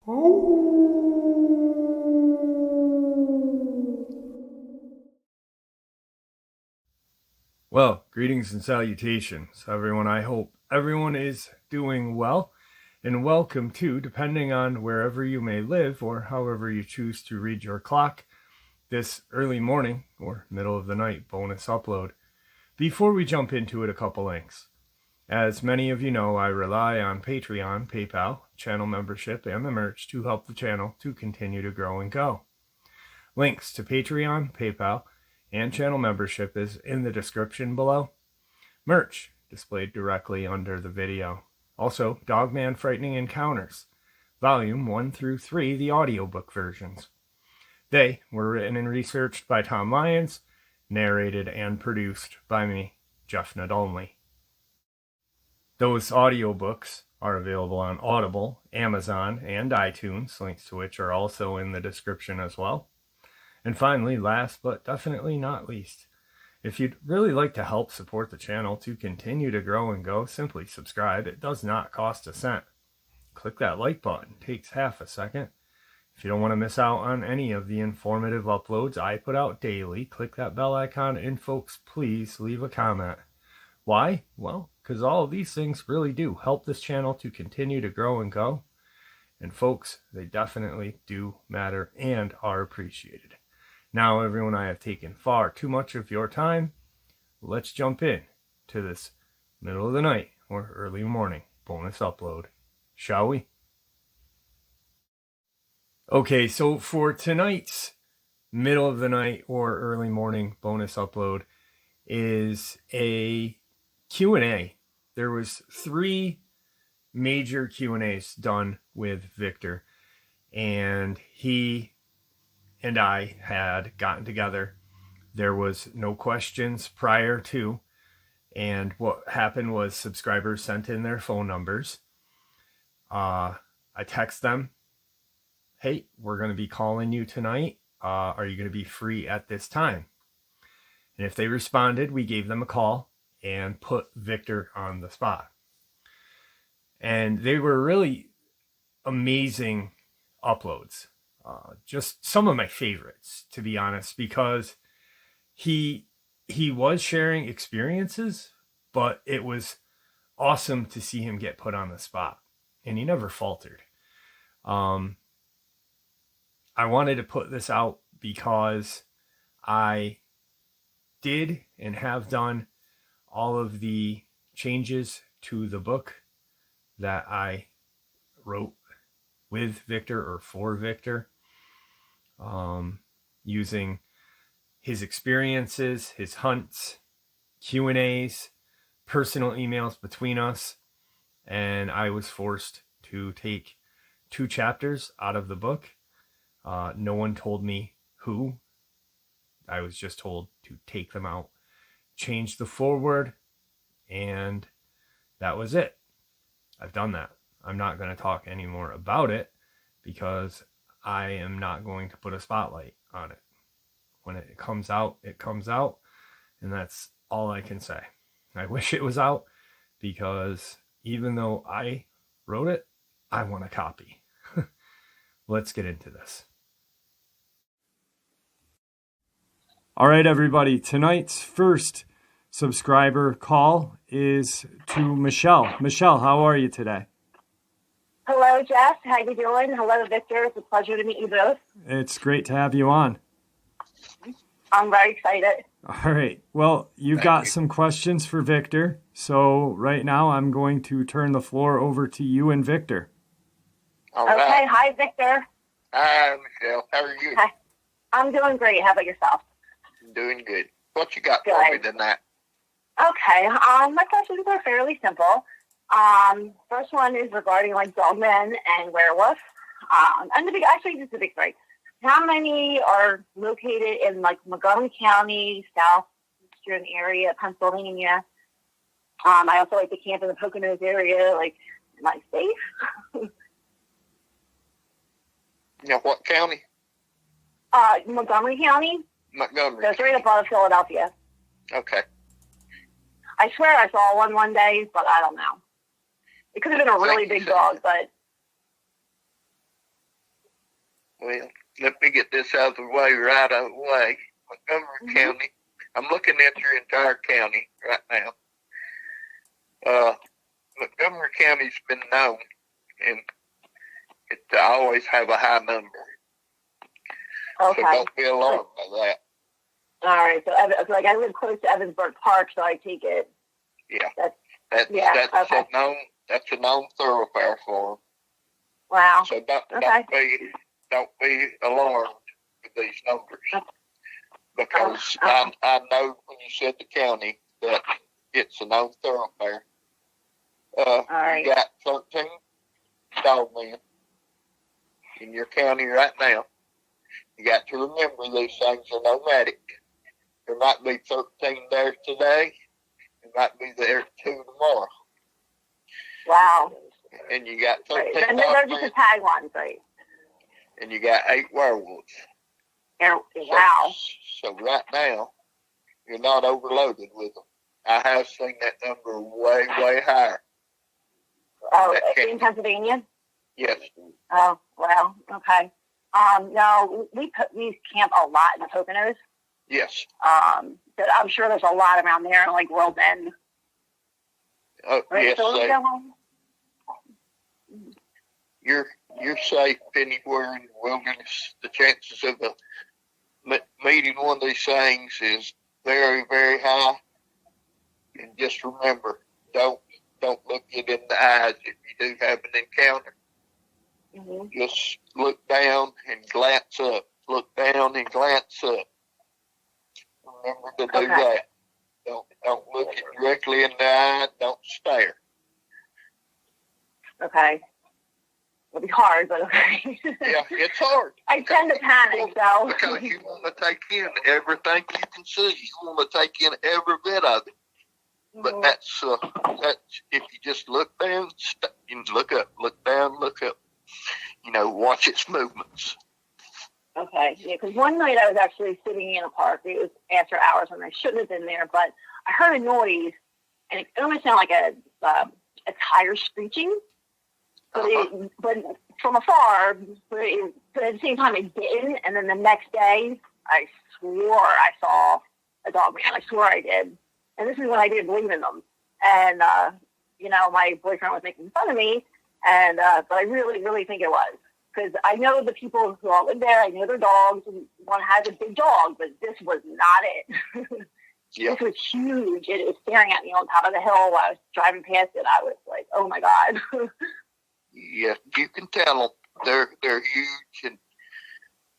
Well, greetings and salutations, everyone. I hope everyone is doing well, and welcome to, depending on wherever you may live or however you choose to read your clock, this early morning or middle of the night bonus upload. Before we jump into it, a couple links. As many of you know, I rely on Patreon, PayPal, channel membership, and the merch to help the channel to continue to grow and go. Links to Patreon, PayPal, and channel membership is in the description below. Merch displayed directly under the video. Also, Dogman Frightening Encounters, Volume 1 through 3, the audiobook versions. They were written and researched by Tom Lyons, narrated and produced by me, Jeff Nadolny. Those audiobooks are available on Audible, Amazon, and iTunes, links to which are also in the description as well. And finally, last but definitely not least, if you'd really like to help support the channel to continue to grow and go, simply subscribe. It does not cost a cent. Click that like button. It takes half a second. If you don't want to miss out on any of the informative uploads I put out daily, click that bell icon, and folks, please leave a comment. Why? Well, because all of these things really do help this channel to continue to grow and go. And folks, they definitely do matter and are appreciated. Now, everyone, I have taken far too much of your time. Let's jump in to this middle of the night or early morning bonus upload, shall we? Okay, so for tonight's middle of the night or early morning bonus upload is a Q&A. There was 3 major Q&As done with Victor, and he and I had gotten together. There was no questions prior to, and what happened was subscribers sent in their phone numbers. I text them, hey, we're going to be calling you tonight. Are you going to be free at this time? And if they responded, we gave them a call and put Victor on the spot. And they were really amazing uploads. Just some of my favorites, to be honest, because he was sharing experiences, but it was awesome to see him get put on the spot, and he never faltered. I wanted to put this out because I did and have done all of the changes to the book that I wrote with Victor or for Victor, using his experiences, his hunts, Q&As, personal emails between us, and I was forced to take 2 chapters out of the book. No one told me who. I was just told to take them out, change the foreword, and that was it. I've done that. I'm not going to talk anymore about it because I am not going to put a spotlight on it. When it comes out, and that's all I can say. I wish it was out because even though I wrote it, I want a copy. Let's get into this. All right, everybody. Tonight's first subscriber call is to Michelle. Michelle, how are you today? Hello, Jeff. How you doing? Hello, Victor. It's a pleasure to meet you both. It's great to have you on. I'm very excited. All right. Well, you've got some questions for Victor. So right now I'm going to turn the floor over to you and Victor. All okay. Right. Hi, Victor. Hi, Michelle. How are you? Hi. I'm doing great. How about yourself? Doing good. What you got Good. for me tonight? Okay. My questions are fairly simple. First one is regarding like Dogman and werewolf. And actually just the big 3. How many are located in like Montgomery County, southeastern area, Pennsylvania? I also like to camp in the Poconos area. Like, am I safe? Yeah, what county? Montgomery County. Montgomery. So it's right above Philadelphia. Okay. I swear I saw one day, but I don't know. It could have been a really big dog, but Well, let me get this out of the way right away. Montgomery County, I'm looking at your entire county right now. Montgomery County's been known, and it always have a high number. Okay. So don't be alarmed by that. All right. So, like, I live close to Evansburg Park, so I take it. Yeah. That's Okay. That's a known thoroughfare for them. Wow. So don't be alarmed with these numbers, because I know when you said the county that it's a known thoroughfare. All right. You got 13 dogmen in your county right now. You got to remember these things are nomadic. There might be 13 there today. There might be there 2 tomorrow. Wow. And you got 13 right. And then they're just the tag ones, right? And you got 8 werewolves. Wow. So right now, you're not overloaded with them. I have seen that number way, way higher. Oh, in Pennsylvania? Yes. Oh, wow. Okay. No, we camp a lot in the Poconos. Yes. But I'm sure there's a lot around there, like World's End. Yes. So You're safe anywhere in the wilderness. The chances of meeting one of these things is very, very high. And just remember, don't look it in the eyes if you do have an encounter. Mm-hmm. Just look down and glance up. Look down and glance up. Remember to do that. Don't look it directly in the eye. Don't stare. Okay. It'll be hard, but okay. Yeah, it's hard. I tend to panic, though. Because you want to take in everything you can see. You want to take in every bit of it. But that's if you just look down, you look up, look down, look up. Watch its movements. Okay, yeah, because one night I was actually sitting in a park. It was after hours, and I shouldn't have been there, but I heard a noise, and it almost sounded like a tire screeching. But from afar, but at the same time it didn't. And then the next day, I swore I saw a dogman. I swore I did. And this is when I didn't believe in them. And my boyfriend was making fun of me, and but I really, really think it was, because I know the people who all live there. I know their dogs, and one has a big dog, but this was not it. Yeah. This was huge. It was staring at me on top of the hill while I was driving past it. I was like, oh my God. Yeah, you can tell them. They're huge, and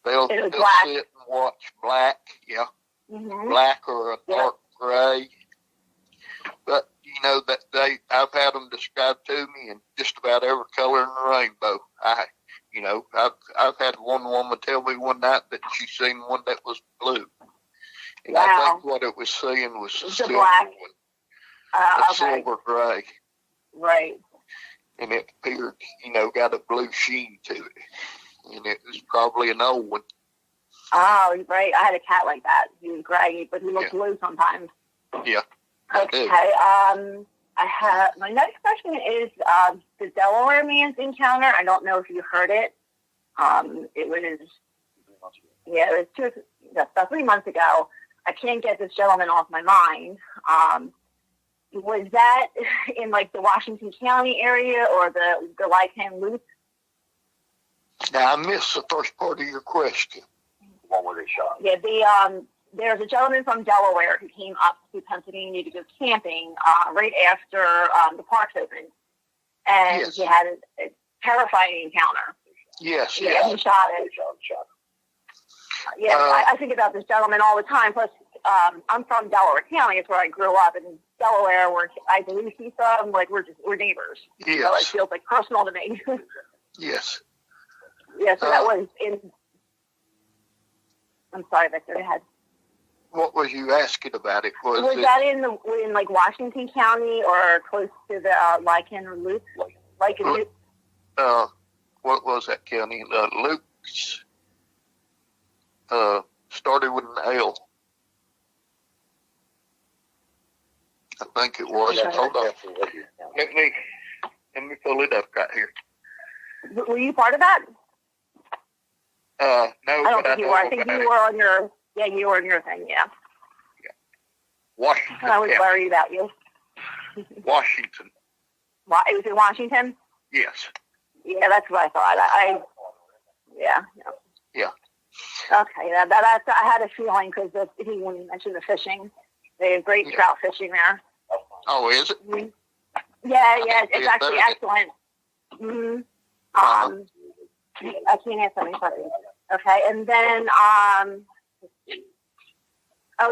they'll sit and watch black. Yeah, black or a dark gray. But that I've had them described to me in just about every color in the rainbow. I've had one woman tell me one night that she seen one that was blue, and I think what it was seeing was the black, silver gray. Right. And it appeared, got a blue sheen to it. And it was probably an old one. Oh, right. I had a cat like that. He was gray, but he looked blue sometimes. Yeah. Okay. I have my next question is the Delaware man's encounter. I don't know if you heard it. It was about 3 months ago. I can't get this gentleman off my mind. Was that in like the Washington County area or the Lycan Loop? Now I missed the first part of your question. What were they shot? Yeah, there's a gentleman from Delaware who came up to Pennsylvania to go camping right after the parks opened, and he had a terrifying encounter. Yes. Yeah, he shot it. Yeah, I think about this gentleman all the time. Plus, I'm from Delaware County. It's where I grew up. In Delaware, where I believe he's from, like we're neighbors. Yes. So it feels like personal to me. Yes. Yeah. So that was in. I'm sorry, Victor. Go ahead. What was you asking about it? Was that in like Washington County or close to the Lycan Loop? Lycan Loop. What was that county? Luke's. Started with an L. I think it was. Okay. Hold on. Let me pull it up right here. Were you part of that? No, I don't think you were. I think you were on your, you were on your thing, yeah. Washington. I was worried about you. Washington. It was in Washington? Yes. Yeah, that's what I thought. Yeah. Okay, that's, I had a feeling because when you mentioned the fishing, they have great trout fishing there. Oh, is it? Mm-hmm. Yeah, it's actually excellent. Mm-hmm. I can't answer any questions. Okay, and then,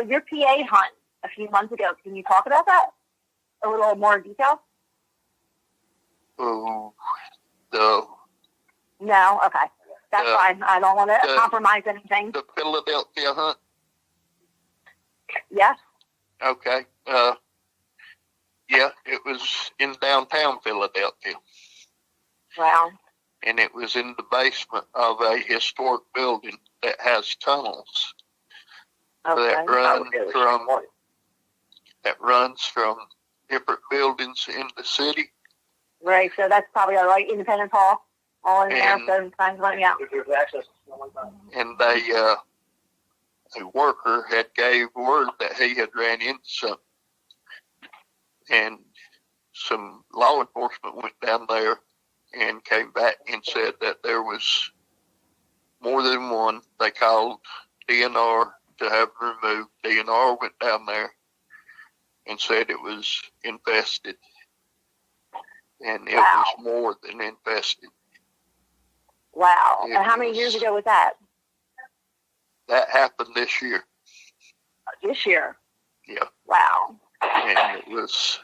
your PA hunt a few months ago. Can you talk about that a little more detail? Oh, no. No? Okay. That's fine. I don't want to compromise anything. The Philadelphia hunt? Yes. Okay. Yeah, it was in downtown Philadelphia. Wow. And it was in the basement of a historic building that has tunnels that runs from different buildings in the city. Right, so that's probably all right. Independence Hall, all in there, so times running out. And a worker had gave word that he had ran into something. And some law enforcement went down there and came back and said that there was more than one. They called DNR to have it removed. DNR went down there and said it was infested. And it was more than infested. Wow. And how many years ago was that? That happened this year. This year? Yeah. Wow. And it was,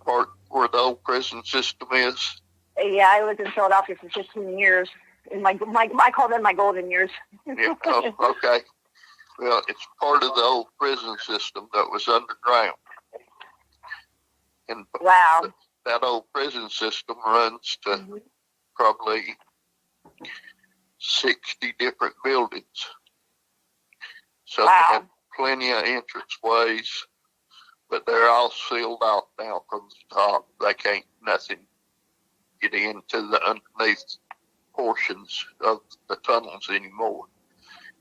part where the old prison system is. Yeah, I lived in Philadelphia for 15 years. In I call them my golden years. Yeah. Oh, okay. Well, it's part of the old prison system that was underground. And that old prison system runs to probably 60 different buildings. So they have plenty of entrance ways, but they're all sealed off now from the top. They can't nothing get into the underneath portions of the tunnels anymore.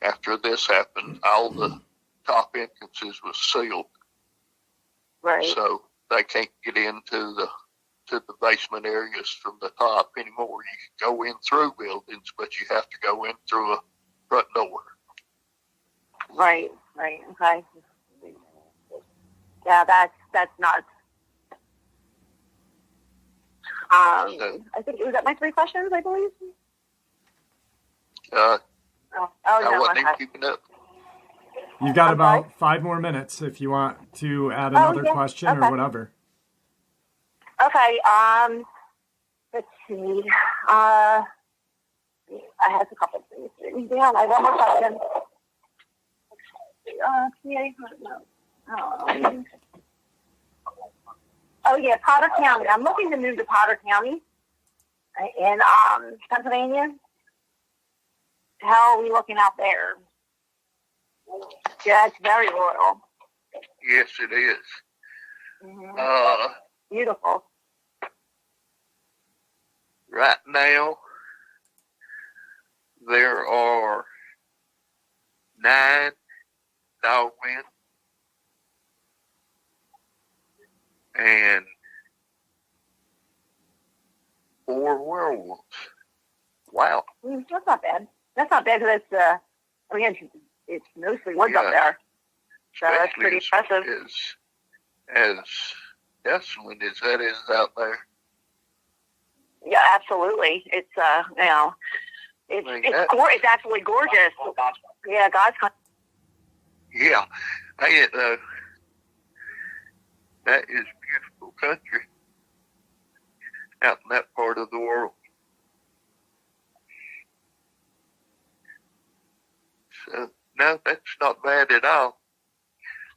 After this happened, all the top entrances was sealed. Right. So they can't get into the basement areas from the top anymore. You can go in through buildings, but you have to go in through a front door. Right, okay. Yeah, that's nuts. I think it was at my 3 questions, I believe. I no, wasn't keeping up. You've got about 5 more minutes if you want to add another question or whatever. Okay, let's see. I have a couple of things written down. I have one more question. Potter County. I'm looking to move to Potter County in Pennsylvania. How are we looking out there? Yeah, it's very rural. Yes, it is. Mm-hmm. Beautiful. Right now, there are 9 Dogman and 4 werewolves. Wow. That's not bad. That's not bad because it's mostly woods up there. So that's pretty impressive. As desolate as that is out there. Yeah, absolutely. It's it's absolutely gorgeous. Yeah, God's country. Yeah, that is beautiful country out in that part of the world. So no, that's not bad at all.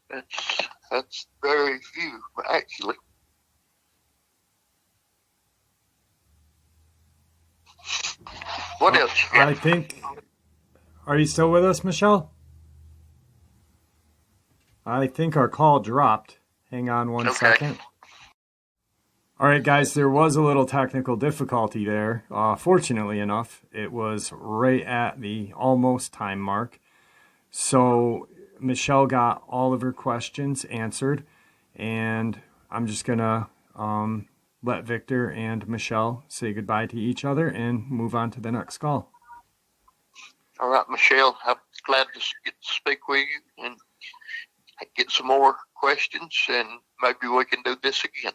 That's very few, actually. What else? I think. Are you still with us, Michelle? I think our call dropped. Hang on one second. All right, guys, there was a little technical difficulty there. Fortunately enough, it was right at the almost time mark. So Michelle got all of her questions answered, and I'm just going to let Victor and Michelle say goodbye to each other and move on to the next call. All right, Michelle, I'm glad to get to speak with you and get some more questions, and maybe we can do this again.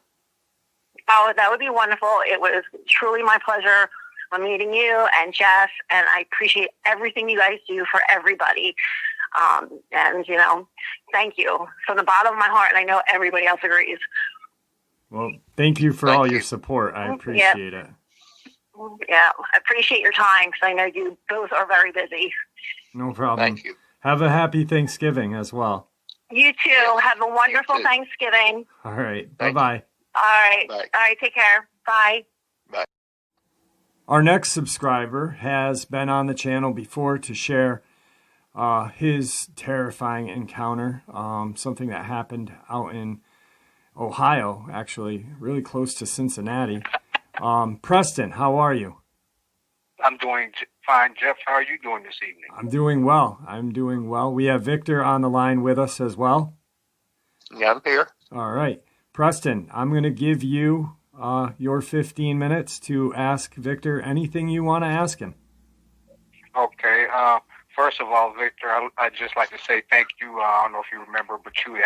Oh, that would be wonderful. It was truly my pleasure meeting you and Jeff, and I appreciate everything you guys do for everybody. And, you know, thank you from the bottom of my heart, and I know everybody else agrees. Well, thank you for all your support. I appreciate it. Yeah, I appreciate your time because I know you both are very busy. No problem. Thank you. Have a happy Thanksgiving as well. You too. Have a wonderful Thanksgiving. All right. Bye-bye. All right. Bye. All right. Take care. Bye. Bye. Our next subscriber has been on the channel before to share his terrifying encounter, something that happened out in Ohio, actually, really close to Cincinnati. Preston, how are you? I'm doing fine. Jeff, how are you doing this evening? I'm doing well. We have Victor on the line with us as well. Yeah, I'm here. All right. Preston, I'm going to give you your 15 minutes to ask Victor anything you want to ask him. Okay. First of all, Victor, I'd just like to say thank you. I don't know if you remember, but you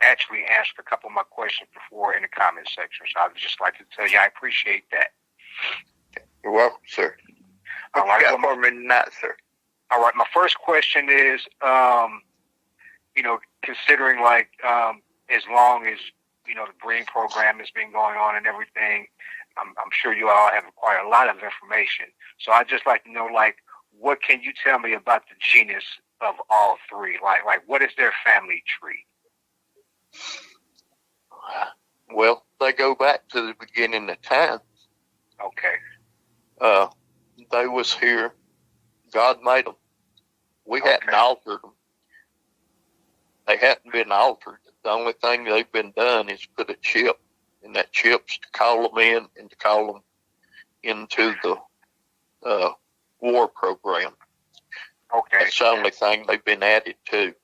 actually asked a couple of my questions before in the comment section. So I'd just like to tell you I appreciate that. You're welcome, sir. All right. Got more than that, sir. All right. My first question is, you know, considering like as long as you know the breeding program has been going on and everything, I'm sure you all have acquired a lot of information. So I'd just like to know, like, what can you tell me about the genus of all three? Like what is their family tree? Well, they go back to the beginning of time. Okay. They was here. God made them. We hadn't altered them. They hadn't been altered. The only thing they've been done is put a chip, and that chip's to call them in and to call them into the war program. Okay. That's the only thing they've been added to.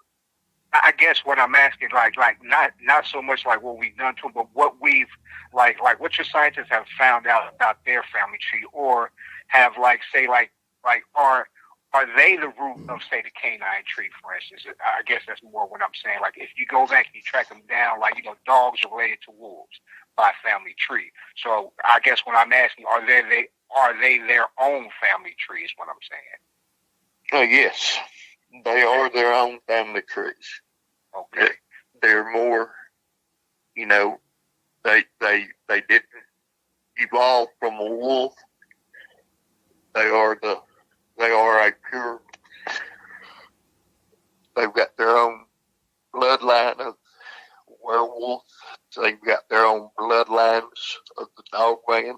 I guess what I'm asking, like not so much like what we've done to them, but what we've like what your scientists have found out about their family tree, or have are they the root of, say, the canine tree, for instance? I guess that's more what I'm saying. Like, if you go back and you track them down, like, you know, dogs are related to wolves by family tree. So I guess what I'm asking, are they their own family tree is what I'm saying? Yes, they are their own family trees. Okay. They're more, you know, they didn't evolve from a wolf. They are a pure, they've got their own bloodline of werewolf. They've got their own bloodlines of the Dogman.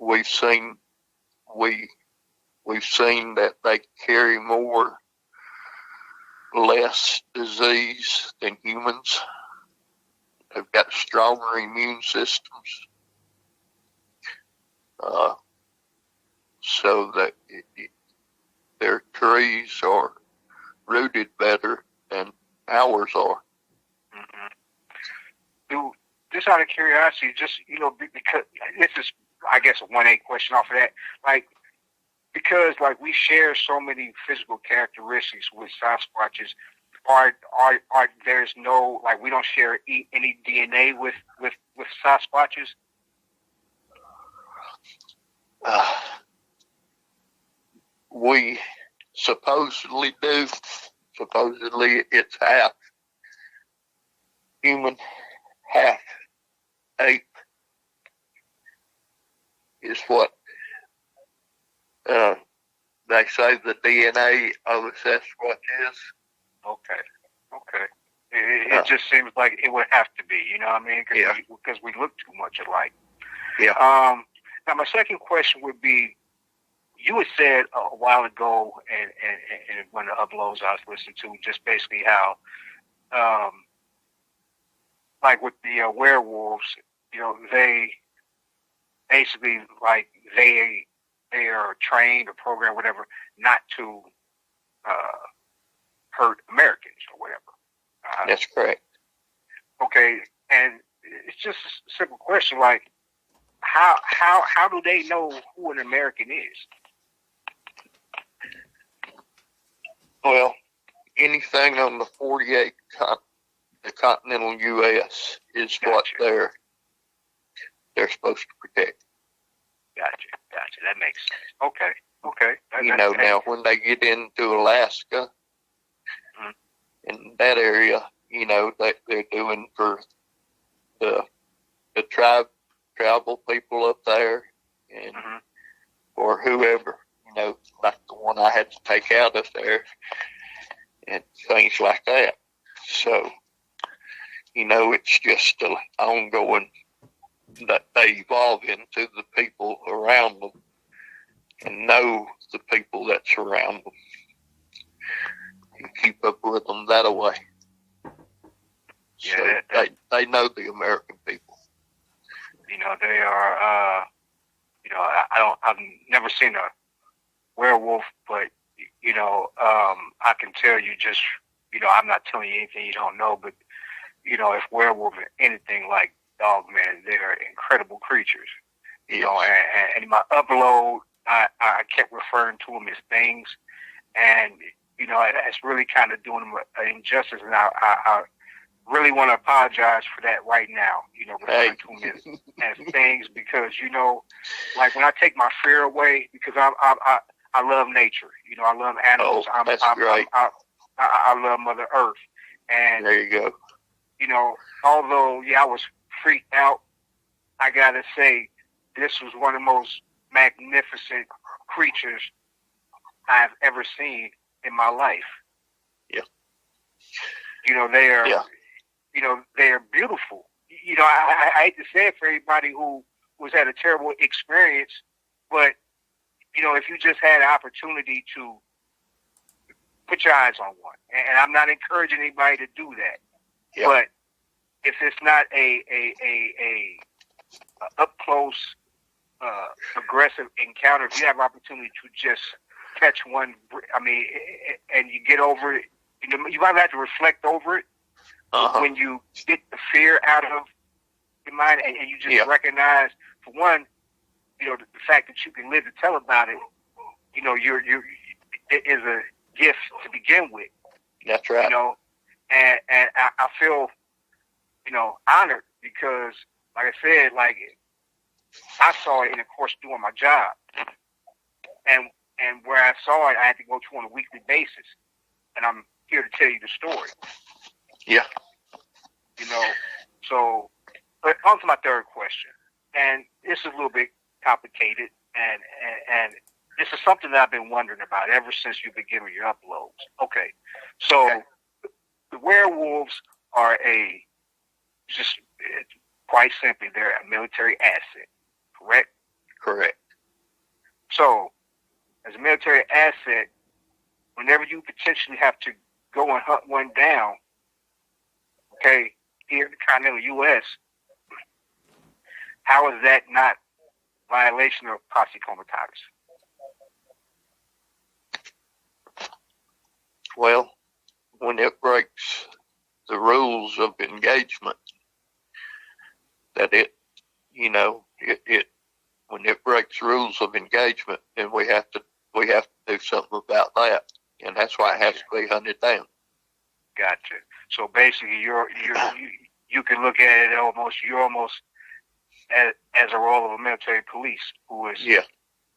We've seen that they carry less disease than humans. They've got stronger immune systems. So that their trees are rooted better than ours are. Mm-hmm. Just out of curiosity, just, you know, because this is, I guess, a 1A question off of that. Like, because like we share so many physical characteristics with Sasquatches, are there's no, like, we don't share any DNA with Sasquatches? We supposedly do. Supposedly it's half human, half ape is what they say the DNA of a Sasquatch is. Okay. It just seems like it would have to be, you know what I mean? Because we look too much alike. Yeah. Now, my second question would be, you had said a while ago, and one of the uploads I was listening to, just basically how like with the werewolves, they basically like they are trained or programmed, whatever, not to hurt Americans or whatever. That's correct. Okay, and it's just a simple question, like how do they know who an American is? Well, anything on the 48 the continental U.S. is Gotcha. what they're supposed to protect. Gotcha. That makes sense. Okay. Now when they get into Alaska, in that area, they're doing for the tribal people up there, and or whoever, like the one I had to take out up there, and things like that. So, it's just an ongoing that they evolve into the people around them and know the people that surround them and keep up with them that way. Yeah, so they know the American people. They are. I've never seen a werewolf, but I can tell you just. I'm not telling you anything you don't know, but if werewolves are anything like Dogman, they're incredible creatures. And in my upload, I kept referring to them as things, and it's really kind of doing them an injustice, and I really want to apologize for that right now. Referring to them as things, because like when I take my fear away, because I love nature. I love animals. That's great. I love Mother Earth, and there you go. Although I was freaked out, I gotta say this was one of the most magnificent creatures I've ever seen in my life. Yeah. They are. Yeah. They are beautiful. I hate to say it for everybody who was at a terrible experience, but if you just had an opportunity to put your eyes on one, and I'm not encouraging anybody to do that, but if it's not a up close, aggressive encounter, if you have an opportunity to just catch one, and you get over it, you might have to reflect over it. When you get the fear out of your mind, and you just recognize, for one, the fact that you can live to tell about it, it is a gift to begin with. That's right. And I feel, honored because, like I said, I saw it in, of course, doing my job, and where I saw it, I had to go to on a weekly basis, and I'm here to tell you the story. Yeah. So, but on to my third question, and this is a little bit complicated, and this is something that I've been wondering about ever since you've been giving your uploads. Okay, so the werewolves are quite simply, they're a military asset, correct? Correct. So, as a military asset, whenever you potentially have to go and hunt one down, okay, here in the continental U.S., how is that not violation of posse comitatus? Well, when it breaks the rules of engagement, that when it breaks rules of engagement, then we have to do something about that, and that's why it has to be hunted down. Gotcha. So basically, you can look at it almost as a role of a military police who is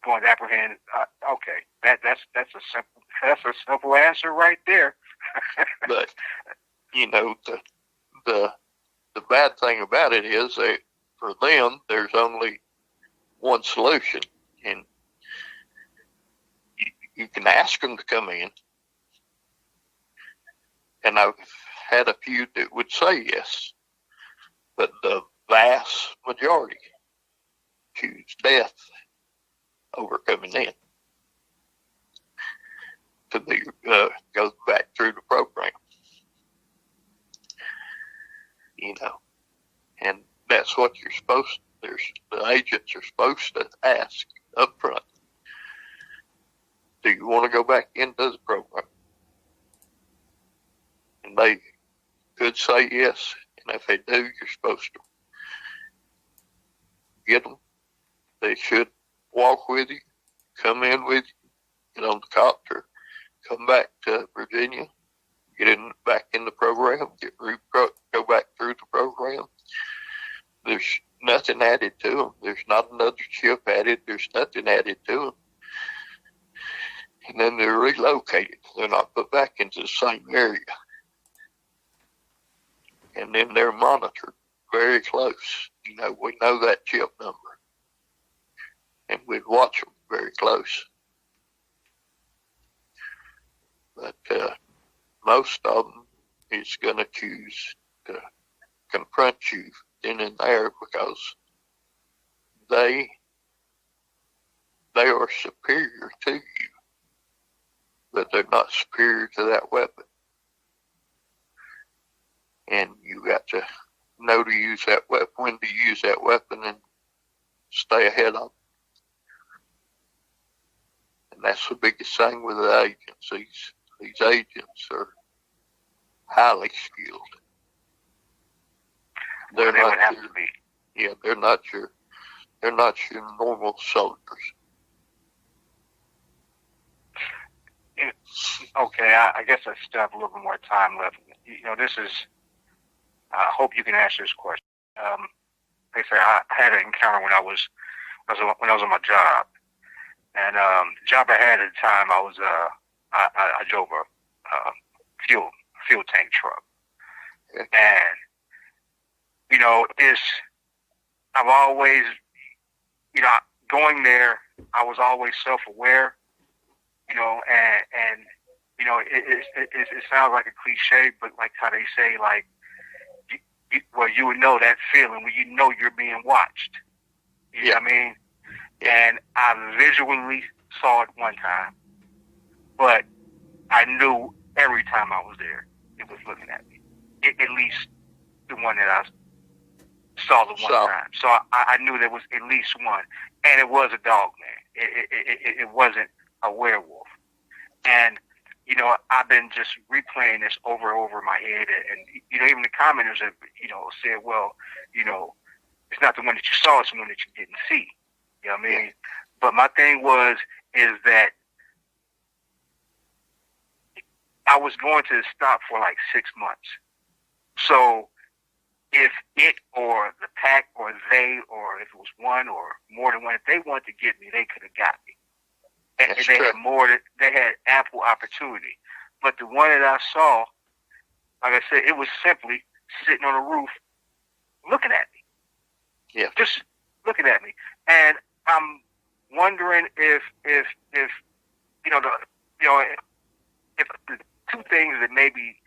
going to apprehend. Okay, that's a simple answer right there. But the bad thing about it is that for them, there's only one solution, and you can ask them to come in, and I've had a few that would say yes, but the vast majority choose death over coming in to go back through the program. And that's what you're supposed to, the agents are supposed to ask up front. Do you want to go back into the program? And they could say yes. And if they do, you're supposed to get them. They should walk with you, come in with you, get on the copter, come back to Virginia, get back in the program, go back through the program. There's nothing added to them. There's not another chip added. There's nothing added to them. And then they're relocated. They're not put back into the same area. And then they're monitored very close. You know, we know that chip number. And we'd watch them very close. But most of them is going to choose to confront you then and there because they are superior to you, but they're not superior to that weapon. And you got to know to use that weapon, when to use that weapon, and stay ahead of them. And that's the biggest thing with the agents. These agents are highly skilled. They would have to be. Yeah, they're not your normal soldiers. Okay, I guess I still have a little bit more time left. You know, this is. I hope you can answer this question. Like I say, I had an encounter when I was on my job, and the job I had at the time, I drove a fuel tank truck, and you know, I've always, you know, going there, I was always self-aware, you know, and you know, it sounds like a cliche, but like how they say, like, well, you would know that feeling when you know you're being watched. You know what I mean? And I visually saw it one time, but I knew every time I was there, it was looking at me. At least the one that I saw the one time. So I knew there was at least one, and it was a Dogman. It wasn't a werewolf. And you know, I've been just replaying this over and over in my head, and you know, even the commenters have, you know, said, well, you know, it's not the one that you saw, it's the one that you didn't see. You know what I mean? But my thing is that I was going to stop for like 6 months. So if it or the pack or they, or if it was one or more than one, if they wanted to get me, they could have got me. And they had ample opportunity. But the one that I saw, like I said, it was simply sitting on a roof looking at me. Yeah. Just looking at me. And I'm wondering if if the two things that maybe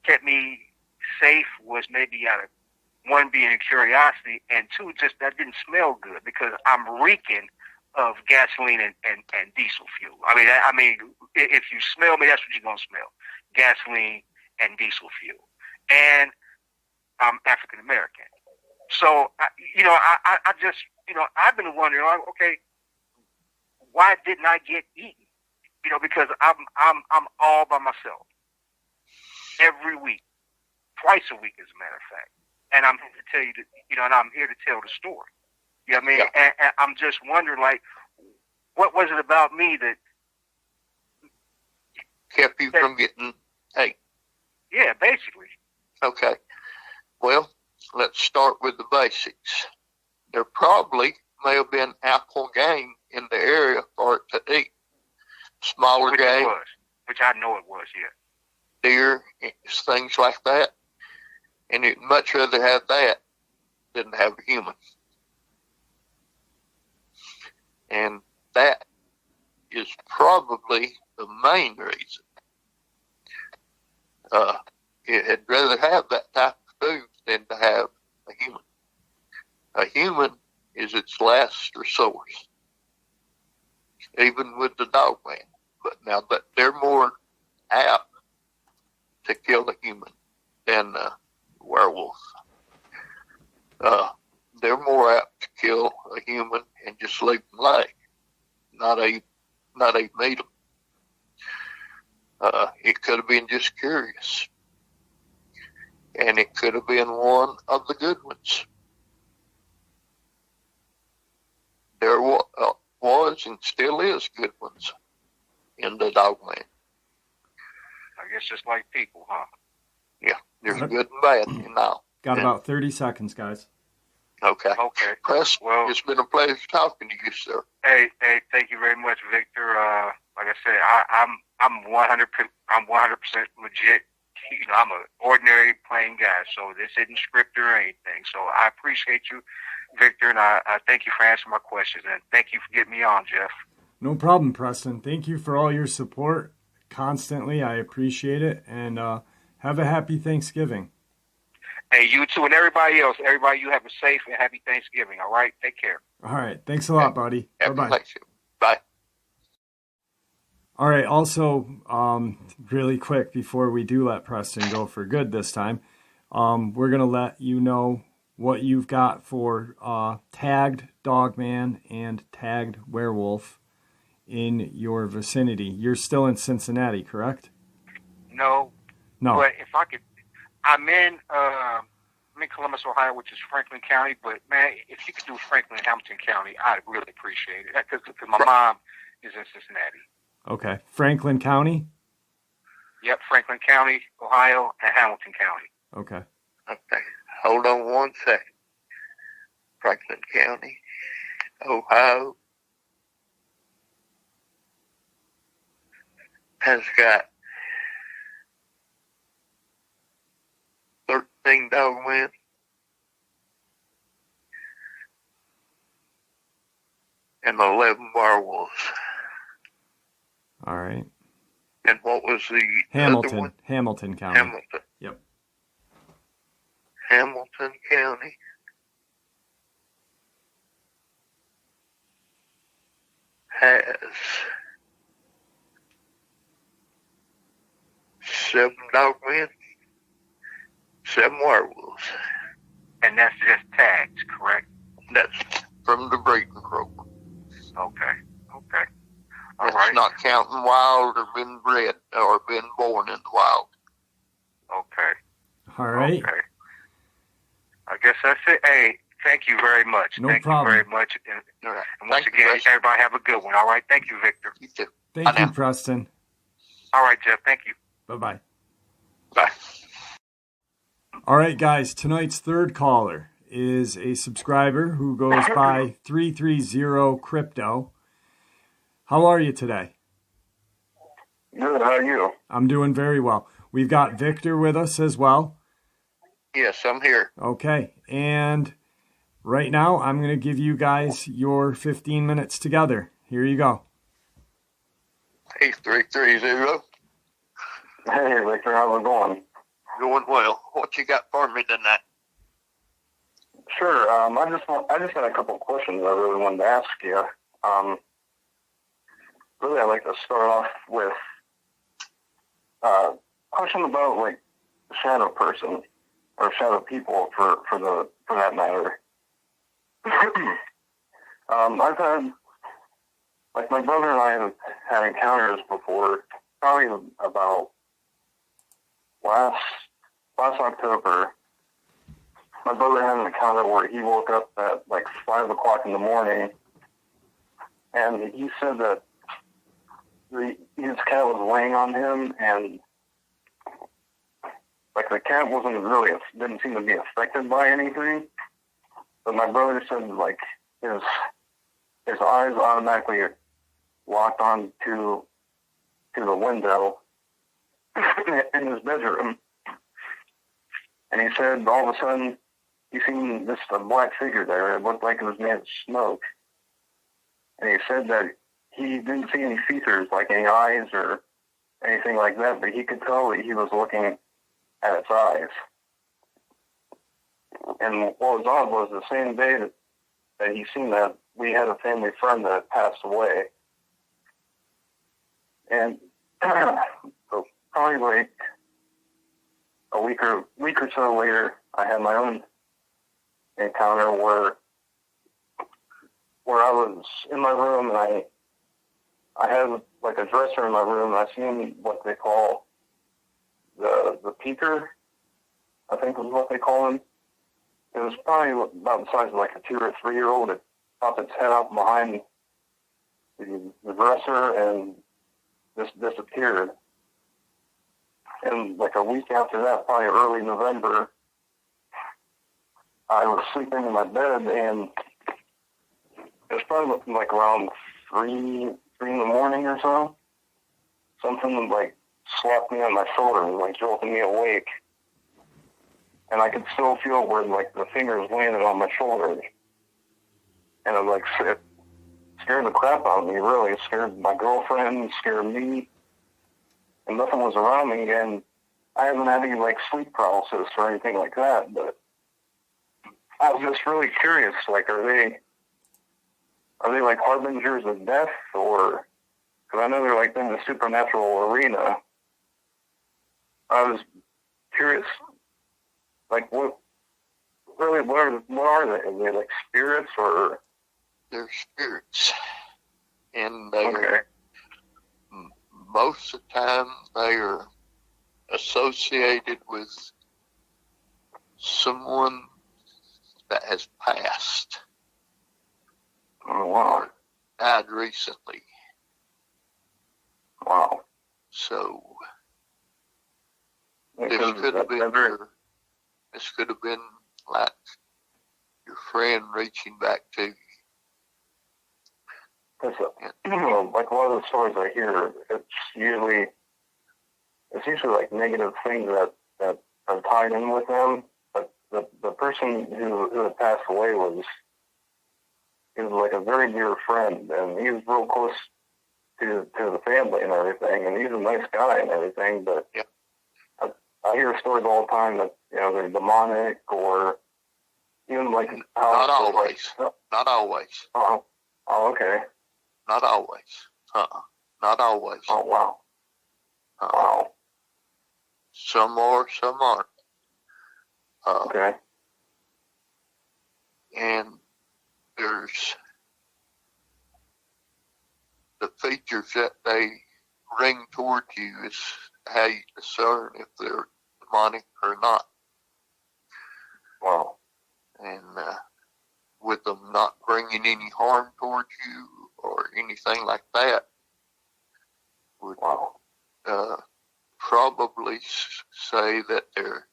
kept me safe was maybe out of one being a curiosity, and two, just that didn't smell good because I'm reeking of gasoline and diesel fuel. I mean, if you smell me, that's what you're gonna smell: gasoline and diesel fuel. And I'm African American, so I just, you know, I've been wondering, like, okay, why didn't I get eaten? You know, because I'm all by myself every week, twice a week, as a matter of fact, and I'm here to tell you that, you know, and I'm here to tell the story. You know what I mean? Yeah. And I'm just wondering, like, what was it about me that kept you from getting ate? Yeah, basically. Okay. Well, let's start with the basics. There probably may have been ample game in the area for it to eat. Smaller game. Which I know it was, yeah. Deer, things like that. And you'd much rather have that than have a human. And that is probably the main reason. You'd rather have that type of food than to have a human. A human is its last resource, even with the Dogman. But now that they're more apt to kill a human than a werewolf. they're more apt to kill a human and just leave them lay, not a meet them. It could have been just curious, and it could have been one of the good ones. There was and still is good ones in the Dogman. I guess just like people, huh? Yeah, there's good and bad, you know. Got about 30 seconds, guys. Okay. Okay. Preston, well, it's been a pleasure talking to you, sir. Hey, thank you very much, Victor. Like I said, I'm 100% legit. You know, I'm an ordinary plain guy, so this isn't scripted or anything. So I appreciate you, Victor, and I thank you for answering my questions, and thank you for getting me on, Jeff. No problem, Preston. Thank you for all your support constantly. I appreciate it, and have a happy Thanksgiving. Hey, you too, and everybody else. Everybody, you have a safe and happy Thanksgiving, all right? Take care. All right. Thanks a lot, buddy. Bye-bye. Bye. All right. Also, really quick before we do let Preston go for good this time, we're going to let you know what you've got for tagged Dogman and tagged werewolf in your vicinity. You're still in Cincinnati, correct? No. But if I could, I'm in Columbus, Ohio, which is Franklin County. But man, if you could do Franklin and Hamilton County, I'd really appreciate it. Because my mom is in Cincinnati. Okay. Franklin County? Yep, Franklin County, Ohio, and Hamilton County. Okay. Okay. Hold on one second. Franklin County, Ohio, has got 13 Dogmen, and 11 werewolves. All right. And what was the Hamilton? other one? Hamilton County. Hamilton. Yep. Hamilton County has 7 Dogmen, 7 werewolves. And that's just tags, correct? That's from the breeding program. Okay. All That's right. not counting wild or been bred or been born in the wild. Okay. All right. Okay. I guess that's it. Hey, thank you very much. No thank problem. you very much. All right. And once Thank you, again, Preston. everybody have a good one. All right. Thank you, Victor. You too. Thank Bye you, now. Preston. All right, Jeff. Thank you. Bye-bye. Bye. All right, guys. Tonight's third caller is a subscriber who goes by 330Crypto. How are you today? Good, how are you? I'm doing very well. We've got Victor with us as well. Yes, I'm here. Okay, and right now I'm going to give you guys your 15 minutes together. Here you go. Hey, 330. Hey, Victor, how's it going? Going well. What you got for me tonight? Sure. I just had a couple of questions I really wanted to ask you. Really, I'd like to start off with a question about like shadow person or shadow people for that matter. I've had, like, my brother and I have had encounters before, probably about last October. My brother had an encounter where he woke up at like 5 o'clock in the morning, and he said that his cat was laying on him, and like the cat didn't seem to be affected by anything. But my brother said like his eyes automatically locked on to the window in his bedroom. And he said all of a sudden he seen just a black figure there. It looked like it was made of smoke. And he said that he didn't see any features, like any eyes or anything like that, but he could tell that he was looking at its eyes. And what was odd was the same day that he seen that, we had a family friend that passed away. And so probably like a week or so later, I had my own encounter where I was in my room and I had like a dresser in my room, and I seen what they call the peaker, I think is what they call them. It was probably about the size of like a 2 or 3 year old. It popped its head out behind the dresser and just disappeared. And like a week after that, probably early November, I was sleeping in my bed, and it was probably like around 3 in the morning or so. Something like slapped me on my shoulder and like jolted me awake. And I could still feel where like the fingers landed on my shoulder. And it scared the crap out of me, really. It scared my girlfriend, scared me. And nothing was around me, and I haven't had any like sleep paralysis or anything like that, but I was just really curious, like, are they like harbingers of death, or, because I know they're like in the supernatural arena. I was curious, like, what are they? Are they like spirits, or? They're spirits, and they Okay. are, most of the time they are associated with someone that has passed. Oh, wow. Or died recently. Wow. So Because this could have been like your friend reaching back to you. Because, like a lot of the stories I hear, it's usually like negative things that are tied in with them. But the person who had passed away was like a very dear friend, and he was real close to the family and everything, and he's a nice guy and everything. But yeah. I hear stories all the time that they're demonic, or even like how not always. Like, not always. Oh, okay. Not always. Not always. Oh, wow. Wow. Some are, some aren't. Okay. And there's the features that they bring toward you is how you discern if they're demonic or not. Wow. And with them not bringing any harm toward you or anything like that, would probably say that they're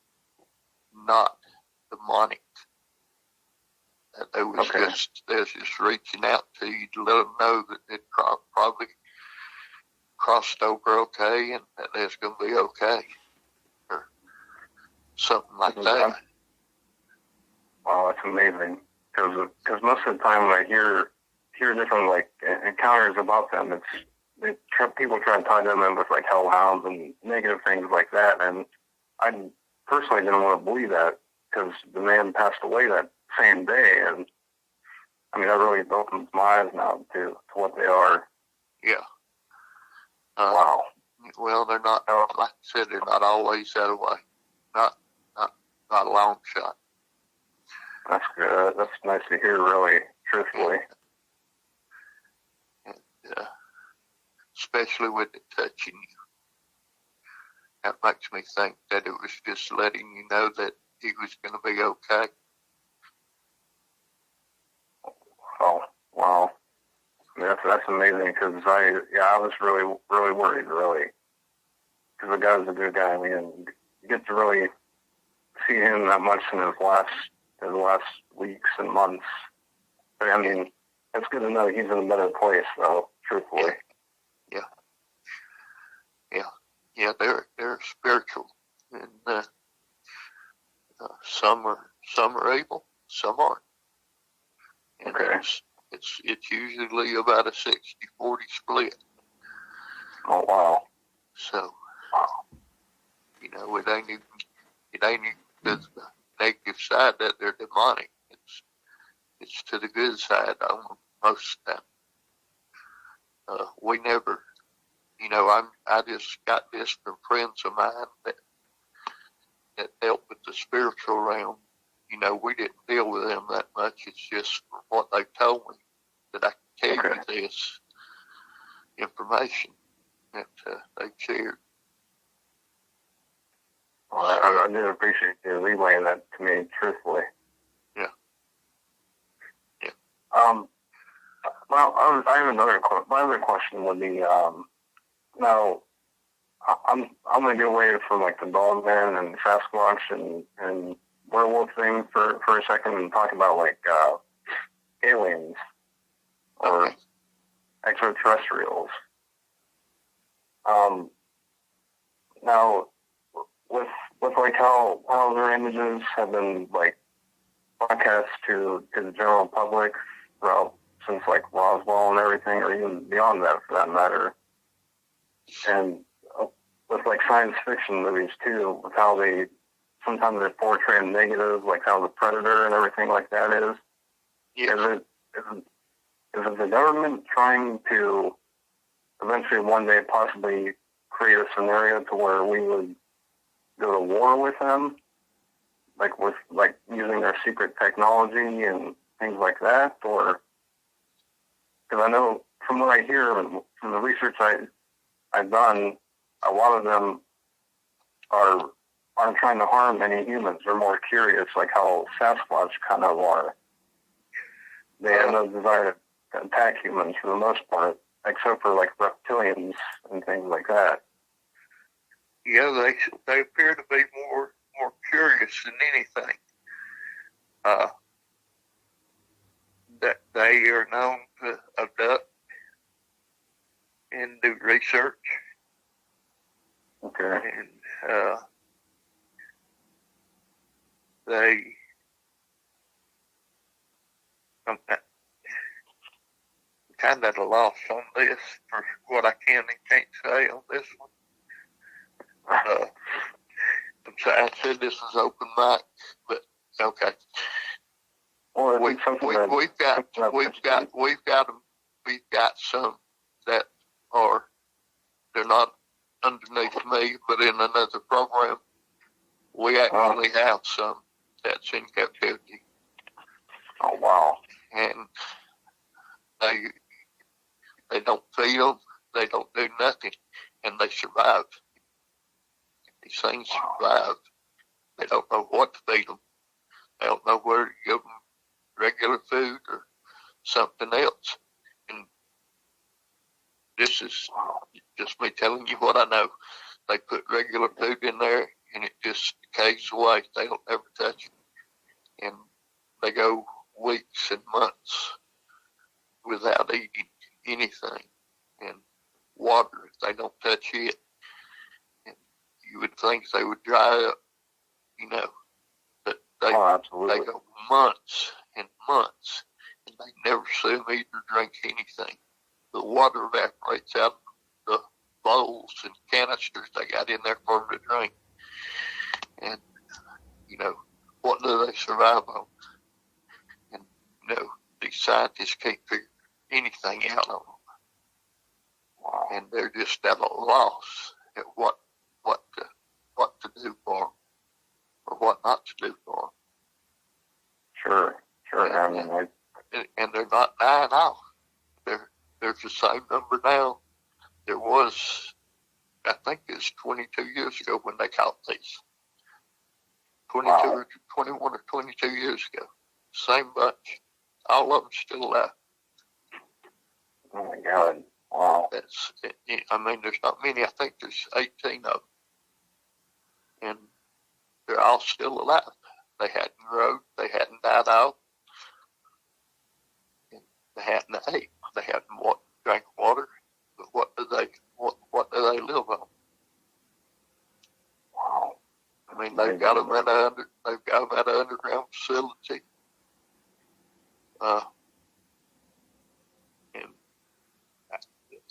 not demonic. That they was just reaching out to you to let them know that it probably crossed over okay and that it's going to be okay, or something like that. Wow, that's amazing. Because most of the time when I hear different like encounters about them, people try to tie them in with like hellhounds and negative things like that, and I personally didn't want to believe that because the man passed away that same day, and I mean that really opens my eyes now to what they are. Yeah. Wow. Well, they're not, like I said, they're not always that way. Not a long shot. That's good. That's nice to hear, really, truthfully. And, especially with it touching you. That makes me think that it was just letting you know that he was going to be okay. Oh, wow. That's amazing, because I was really, really worried, really. Because the guy's a good guy. I mean, you get to really see him that much in his last weeks and months. But, I mean, it's good to know he's in a better place, though, truthfully. Yeah, they're spiritual, and some are evil, some aren't. And it's usually about a 60-40 split. Oh, wow. So, it ain't even the negative side that they're demonic. It's to the good side on most of the time. We never, I just got this from friends of mine that help with the spiritual realm, we didn't deal with them that much. It's just what they told me that I can tell you this information that they shared. Well, I do appreciate you relaying that to me truthfully. Yeah. Yeah. Well, I have another question. My other question would be, now, I'm going to get away from like the Dogman and Sasquatch and werewolf thing for a second and talk about like aliens or extraterrestrials. Now, with like how their images have been like broadcast to the general public throughout since like Roswell and everything, or even beyond that for that matter, and with like science fiction movies too, with how they sometimes they portray negative, like how the Predator and everything like that is. Yeah. Is it the government trying to eventually one day possibly create a scenario to where we would go to war with them, like with like using their secret technology and things like that? Or because I know from what I hear and from the research I've done, a lot of them aren't trying to harm any humans. They're more curious, like how Sasquatch kind of are. They have no desire to attack humans for the most part, except for like reptilians and things like that. Yeah, they appear to be more curious than anything. That they are known to abduct and do research. Okay. And they I'm kind of at a loss on this for what I can and can't say on this one. I said this is open mic, but okay. Well, we've got some that they're not underneath me, but in another program, we actually have some that's in captivity. Oh wow! And they don't feed them, they don't do nothing, and they survive. These things survive. They don't know what to feed them. They don't know where to give them regular food or something else. And this is just me telling you what I know. They put regular food in there, and it just decays away. They don't ever touch it. And they go weeks and months without eating anything. And water, if they don't touch it, and you would think they would dry up, but they go months and months, and they never see them eat or drink anything. The water evaporates out of the bowls and canisters they got in there for them to drink. And, what do they survive on? And, these scientists can't figure anything out on them. Wow. And they're just at a loss at what to do for them or what not to do for them. Sure. And they're not dying off. There's the same number now. There was, I think it's 22 years ago when they caught these. 22 or 21 or 22 years ago. Same bunch. All of them still alive. Oh my God. Wow. There's not many. I think there's 18 of them. And they're all still alive. They hadn't grown. They hadn't died out. And they hadn't ate. They hadn't drank water. But what do they live on? Wow. They've got them at an underground facility. And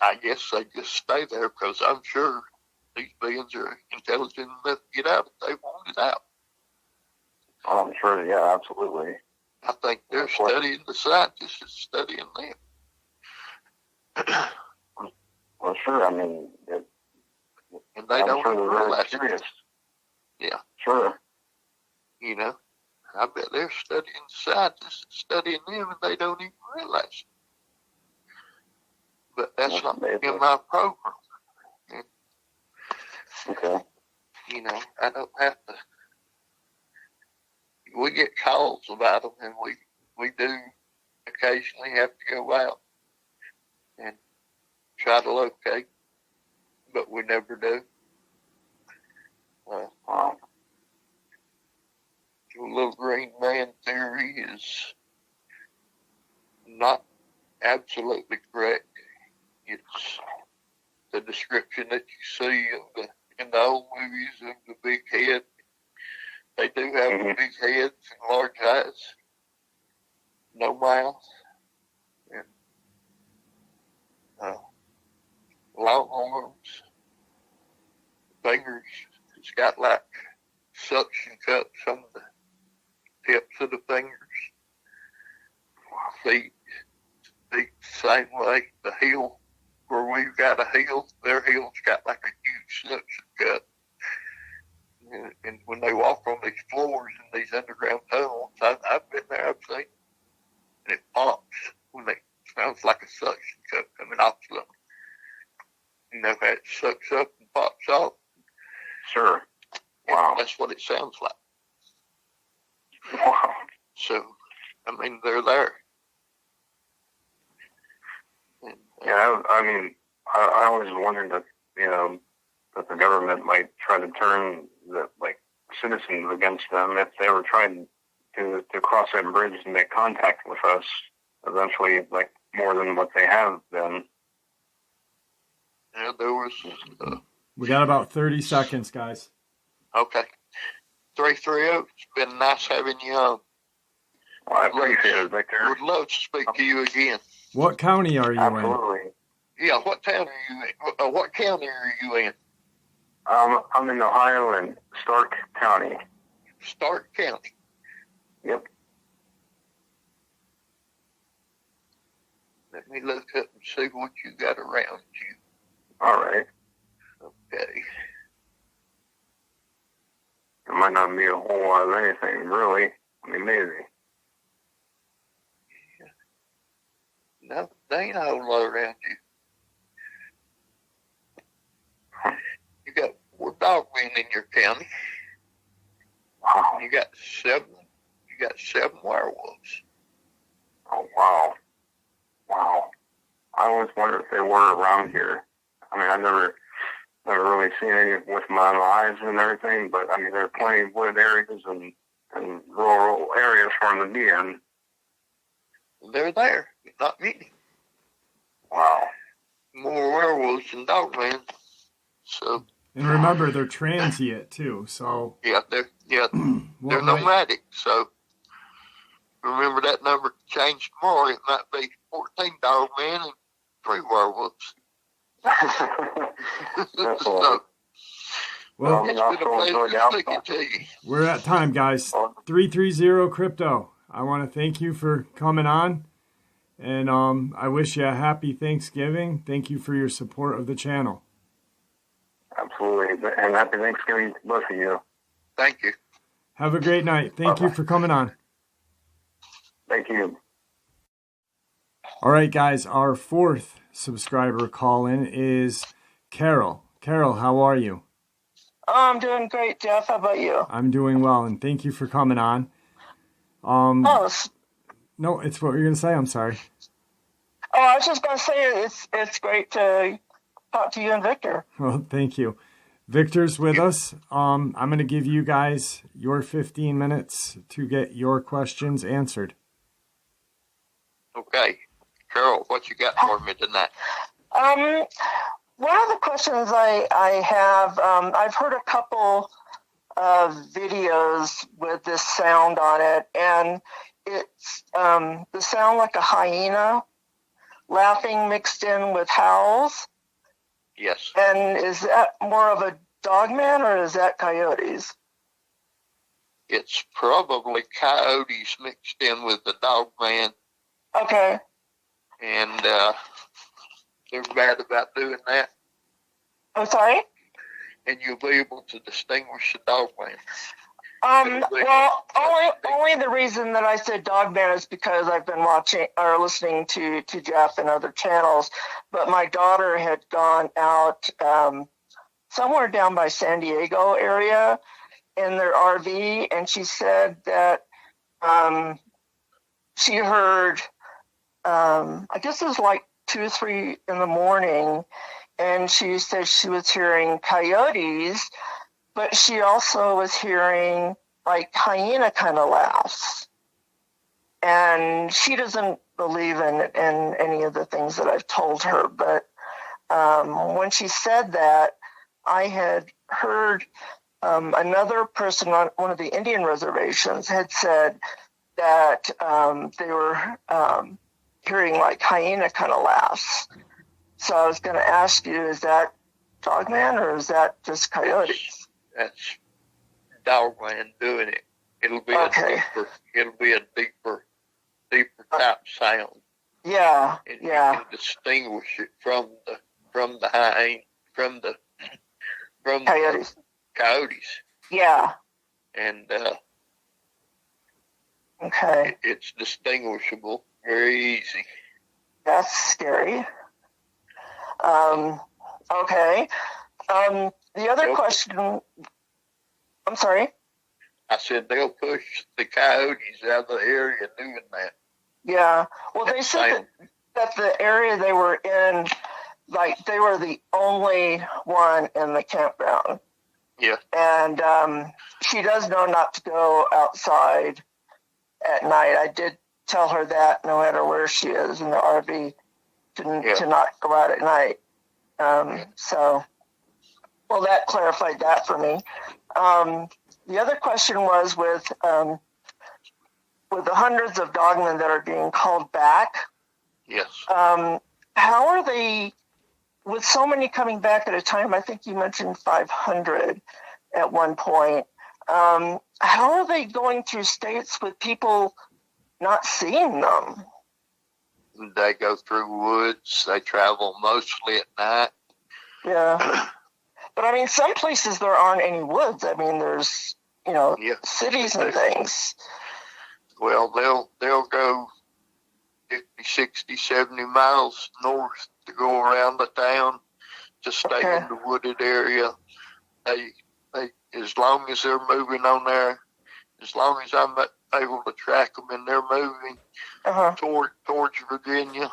I guess they just stay there because I'm sure these beings are intelligent enough to get out if they want it out. I'm sure, yeah, absolutely. I think they're studying the scientists and studying them. Well, sure, and they don't sure realize curious. Yeah. Sure. I bet they're studying scientists, studying them, and they don't even realize it. But that's not in my program. And, Okay. you know, I don't have to. We get calls about them, and we do occasionally have to go out and try to locate, but we never do. Wow. The little green man theory is not absolutely correct. It's the description that you see in the old movies of the big head. They do have big heads and large eyes, no mouth, and long arms, fingers. It's got like suction cups on the tips of the fingers. Feet the same way. The heel, where we've got a heel, their heel's got like a huge suction cup. And when they walk on these floors in these underground tunnels, I've been there, I've seen it, and it pops when it sounds like a suction cup coming off something. You know how it sucks up and pops off? Sure. Wow. That's what it sounds like. Wow. So, I mean, they're there. And, Yeah, I mean, I always wondered that, you know, that the government might try to turn the, like, citizens against them if they were trying to cross that bridge and make contact with us eventually, like, more than what they have been. yeah, there was... We got about 30 seconds, guys. Okay. 330, it's been nice having you on. Well, I appreciate it, Victor. Would love to speak to you again. What county are you Absolutely. Yeah, what town are you in? What county are you in? I'm in Ohio in Stark County. Stark County. Yep. Let me look up and see what you got around you. All right. Okay. There might not be a whole lot of anything, really. I mean, maybe. No, there ain't a whole lot around you. You got 4 dogmen in your county. Wow. You got 7 werewolves. Oh, wow. Wow. I always wondered if they were around here. I mean, I've never really seen any with my own eyes and everything, but I mean, there are plenty of wooded areas and rural areas for them to be in. They're there, not many. Wow. More werewolves than dogmen. So. And remember, they're transient too. So Yeah, they're nomadic. So remember that number could change tomorrow. It might be 14 dogmen and 3 werewolves. So, well, it's been a pleasure speaking to you. We're at time, guys. 330 Crypto. I want to thank you for coming on, and I wish you a happy Thanksgiving. Thank you for your support of the channel. Absolutely. And happy Thanksgiving to both of you. Thank you. Have a great night. Thank you for coming on. Thank you. All right, guys. Our 4th subscriber call-in is Carol. Carol, how are you? Oh, I'm doing great, Jeff. How about you? I'm doing well, and thank you for coming on. No, it's what you're going to say. I'm sorry. I was just going to say it's great to talk to you and Victor. Well, thank you. Victor's with us. I'm going to give you guys your 15 minutes to get your questions answered. Okay. Carol, what you got for me tonight? One of the questions I have, I've heard a couple of videos with this sound on it, and it's the sound like a hyena laughing mixed in with howls. Yes. And is that more of a dogman or is that coyotes? It's probably coyotes mixed in with the dogman. Okay. And they're bad about doing that. I'm sorry? And you'll be able to distinguish the dogman. Well, only the reason that I said Dogman is because I've been watching or listening to Jeff and other channels. But my daughter had gone out somewhere down by San Diego area in their RV, and she said that she heard, I guess it was like 2 or 3 in the morning, and she said she was hearing coyotes, but she also was hearing like hyena kind of laughs. And she doesn't believe in any of the things that I've told her. But when she said that, I had heard another person on one of the Indian reservations had said that they were hearing like hyena kind of laughs. So I was going to ask you, is that Dogman or is that just coyotes? That's Dogman doing it. It'll be Okay. a deeper type sound. Yeah, And yeah. you can distinguish it from the coyotes. Yeah. And Okay. it's distinguishable very easy. That's scary. Okay. The other question, I'm sorry? I said they'll push the coyotes out of the area doing that. Yeah. Well, they said that the area they were in, like, they were the only one in the campground. Yeah. And she does know not to go outside at night. I did tell her that no matter where she is in the RV, to not go out at night. So, well, that clarified that for me. The other question was with the hundreds of dogmen that are being called back. Yes. How are they, with so many coming back at a time? I think you mentioned 500 at one point. How are they going through states with people not seeing them? They go through woods. They travel mostly at night. Yeah. But I mean, some places there aren't any woods. I mean, there's, cities and things. Well, they'll go 50, 60, 70 miles north to go around the town to stay in the wooded area. They, as long as they're moving on there, as long as I'm able to track them and they're moving towards Virginia,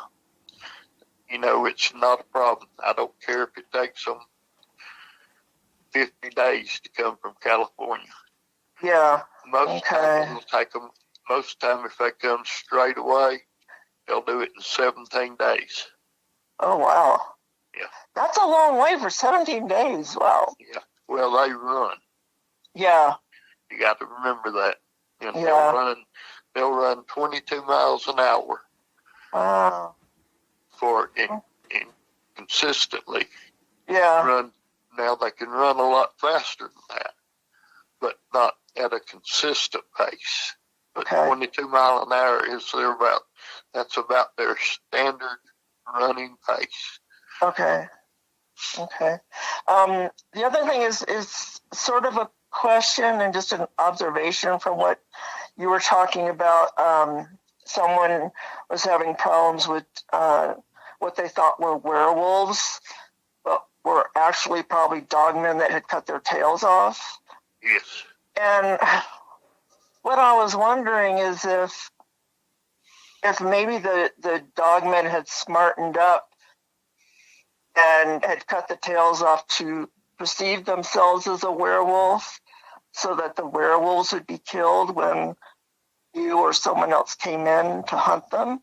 it's not a problem. I don't care if it takes them 50 days to come from California. Yeah. Most time it'll take them. Most time, if they come straight away, they'll do it in 17 days. Oh wow. Yeah. That's a long way for 17 days. Wow. Yeah. Well, they run. Yeah. You got to remember that. Yeah. They'll run 22 miles an hour. Wow. Consistently. Yeah. Now they can run a lot faster than that, but not at a consistent pace. But 22 mile an hour that's about their standard running pace. Okay. The other thing is sort of a question and just an observation from what you were talking about. Someone was having problems with what they thought were werewolves, but were actually probably dogmen that had cut their tails off. Yes. And what I was wondering is if maybe the dogmen had smartened up and had cut the tails off to perceive themselves as a werewolf, so that the werewolves would be killed when you or someone else came in to hunt them.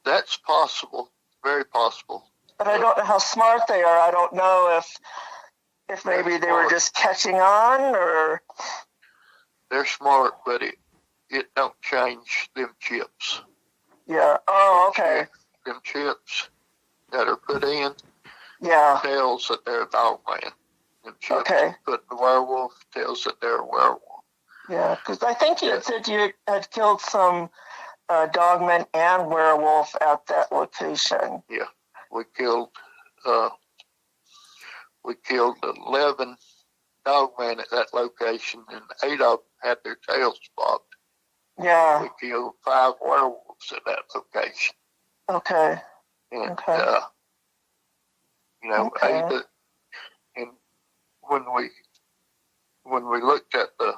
That's possible. Very possible. But I don't know how smart they are. I don't know if maybe they were just catching on, or... They're smart, but it don't change them chips. Yeah. Oh, okay. Them chips that are put in tells that they're a dogman. Them chips put the werewolf tells that they're a werewolf. Yeah, because I think you had said you had killed some dogman and werewolf at that location. Yeah, we killed 11 Dogman at that location, and 8 of them had their tails bobbed. Yeah. We killed 5 werewolves at that location. Okay. And, Okay. you know, Okay. and when we looked at the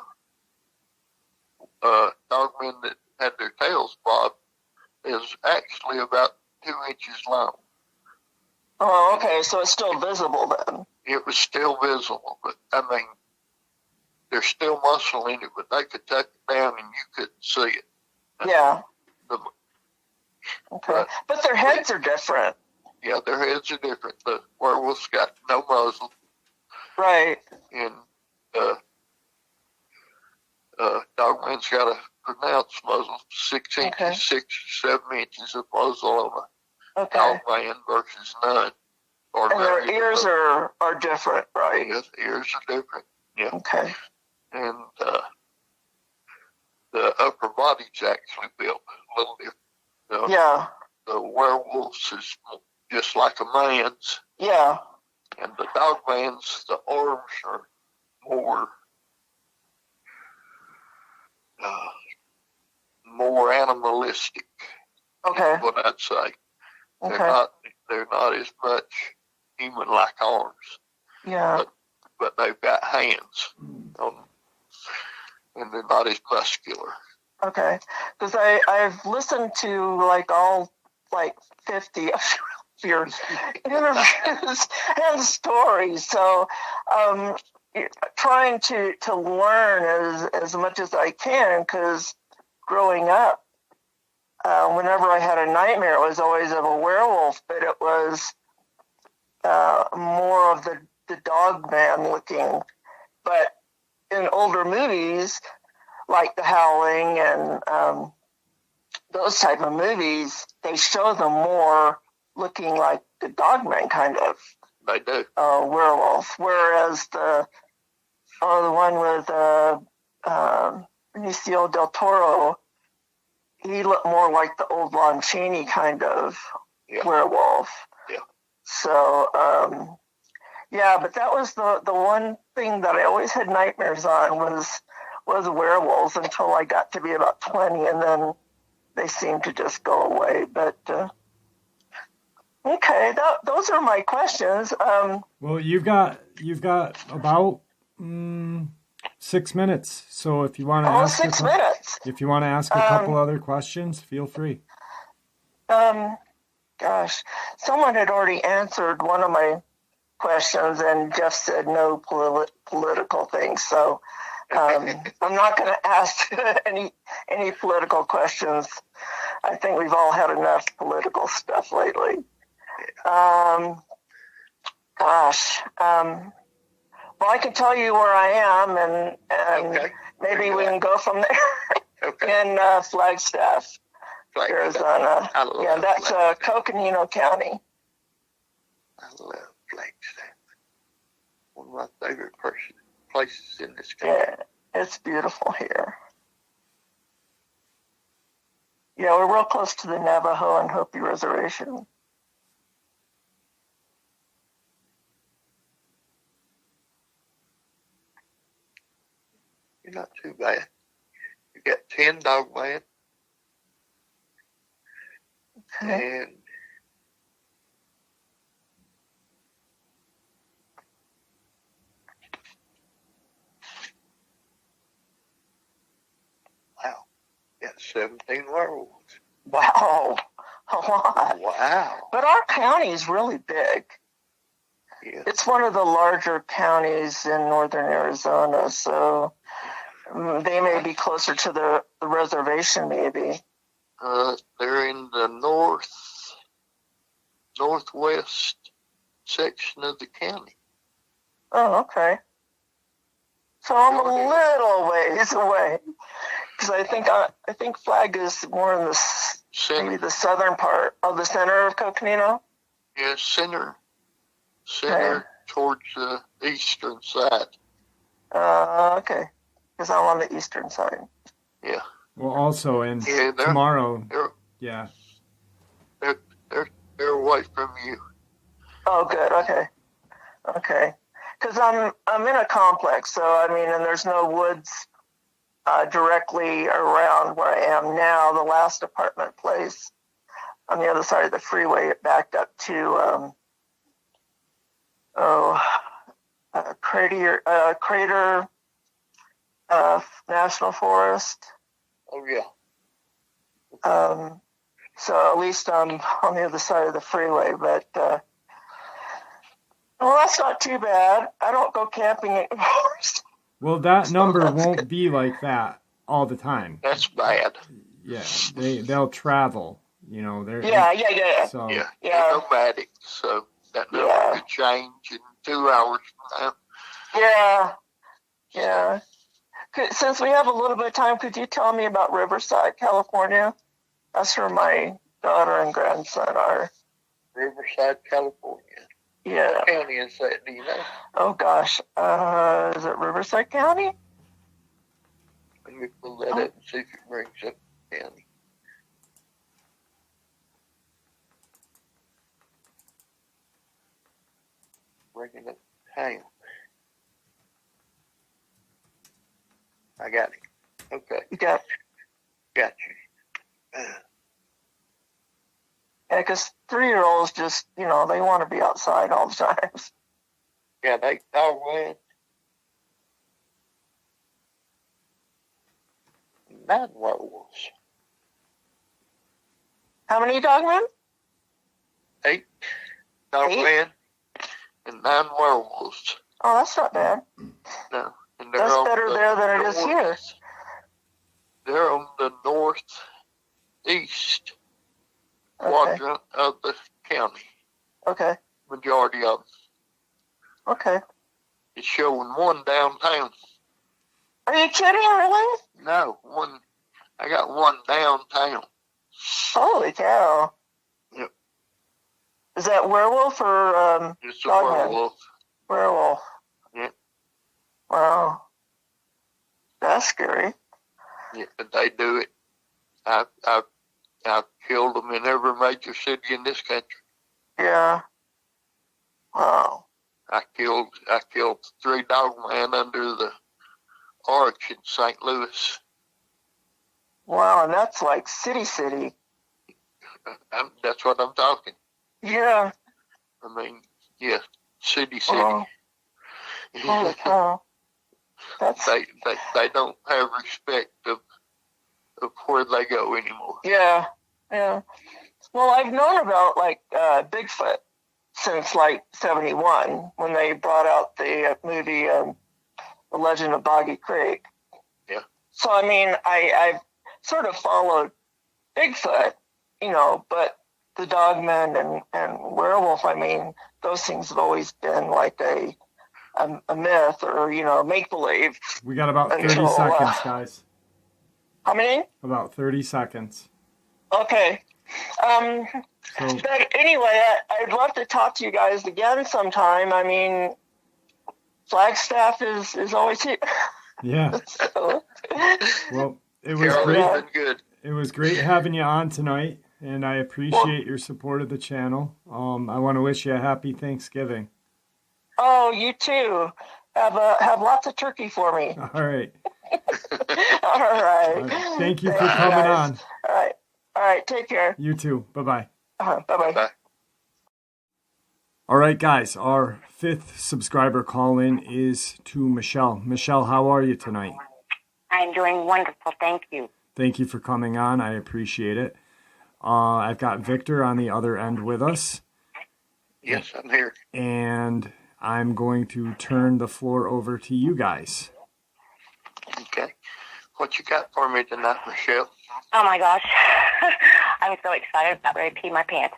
dogmen that had their tails bobbed, it was actually about 2 inches long. Oh, okay. So it's still visible then. It was still visible, but I mean, there's still muscle in it, but they could tuck it down and you couldn't see it. Yeah. The, Okay. But their heads are different. yeah, their heads are different. The werewolf's got no muzzle, Right. and Dogman's got a pronounced muzzle, 6 inches, Okay. 6 or 7 inches of muzzle on a Okay. Dogman versus none. Or And their maybe ears are different, right? Yes, ears are different. Yeah. Okay. And the upper body's actually built a little different. Yeah. The werewolf's is just like a man's, Yeah. and the Dogman's, the arms are more animalistic. Okay. Is what I'd say. Okay. They're not as much human like arms, Yeah. but they've got hands on them, and they're not as muscular. Okay. Because I've listened to like all 50 of your interviews and stories. So trying to learn as much as I can, because growing up, whenever I had a nightmare, it was always of a werewolf, but it was more of the dog man looking. But in older movies, like The Howling and those type of movies, they show them more looking like the Dogman kind of They do. werewolf, whereas the one with Benicio del Toro, he looked more like the old Lon Chaney kind of werewolf. Yeah. So, yeah, but that was the one thing that I always had nightmares on was werewolves until I got to be about 20, and then they seemed to just go away. But okay, those are my questions. Well, you've got about 6 minutes. So if you want to ask 6 minutes. If you want to ask a couple other questions, feel free. Gosh, someone had already answered one of my questions, and Jeff said no political things. So I'm not going to ask any political questions. I think we've all had enough political stuff lately. Well, I can tell you where I am, and Okay. maybe we can go from there. Okay. In Flagstaff, Arizona. Yeah, that's Coconino County. I love Flagstaff. One of my favorite places in this country. Yeah, it's beautiful here. Yeah, we're real close to the Navajo and Hopi Reservation. You're not too bad. You got 10 Dogman. Okay. And wow, got 17 werewolves. Wow, a lot. Wow. But our county is really big. Yeah. It's one of the larger counties in northern Arizona, so they may be closer to the reservation, maybe. They're in the northwest section of the county. Oh, okay. So I'm a little ways away, because I think Flag is more in maybe the southern part of the center of Coconino. Yeah, center towards the eastern side. Okay, because I'm on the eastern side. Yeah. Well, also, and tomorrow, yeah. They're away from you. Oh, good. Okay. because I'm in a complex, so I mean, and there's no woods directly around where I am now. The last apartment place on the other side of the freeway, it backed up to Crater National Forest. Oh yeah. So at least I'm on the other side of the freeway, but well, that's not too bad. I don't go camping anymore. Well, that number won't be like that all the time. That's bad. Yeah, they'll travel. You know, they're Yeah. So Yeah, they're nomadic, so that number could change in 2 hours from now. Yeah. Since we have a little bit of time, could you tell me about Riverside, California? That's where my daughter and grandson are. Riverside, California. Yeah. What county is that? Do you know? Oh gosh, is it Riverside County? Let me pull that up and see if it brings up the county. Bringing up town. I got it. Okay. Yeah. Got you. Yeah, because 3-year-olds just, they want to be outside all the time. Yeah, they went 9 werewolves. How many dogmen? 8 dogmen and 9 werewolves. Oh, that's not bad. No. And that's better there than it is here. They're on the northeast quadrant of the county. Okay. Majority of them. Okay. It's showing 1 downtown. Are you kidding, really? No, 1. I got 1 downtown. Holy cow. Yep. Is that werewolf or It's a dogman? werewolf. Werewolf. Yep. Wow. That's scary. Yeah, but they do it. I've killed them in every major city in this country. Yeah. Wow. I killed 3 dogmen under the arch in St. Louis. Wow, and that's like city. That's what I'm talking. Yeah. I mean, yeah, city. Oh. Holy cow. That's... They don't have respect of where they go anymore. Yeah. Well, I've known about Bigfoot since 71 when they brought out the movie The Legend of Boggy Creek. Yeah. So I mean, I've sort of followed Bigfoot, but the dogman and werewolf, I mean, those things have always been like a myth or make believe. We got about 30 seconds, guys. How many? About 30 seconds. Okay. But anyway, I'd love to talk to you guys again sometime. I mean, Flagstaff is always here. Yeah. So. Well, it was great. Good. It was great having you on tonight, and I appreciate your support of the channel. I want to wish you a happy Thanksgiving. Oh, you too. Have lots of turkey for me. All right. All right. Thank you for coming on. All right. Take care. You too. Bye-bye. Bye-bye. Bye. All right, guys. Our 5th subscriber call-in is to Michelle. Michelle, how are you tonight? I'm doing wonderful. Thank you. Thank you for coming on. I appreciate it. I've got Victor on the other end with us. Yes, I'm here. And I'm going to turn the floor over to you guys. Okay. What you got for me tonight, Michelle? Oh my gosh. I'm so excited about ready to pee my pants.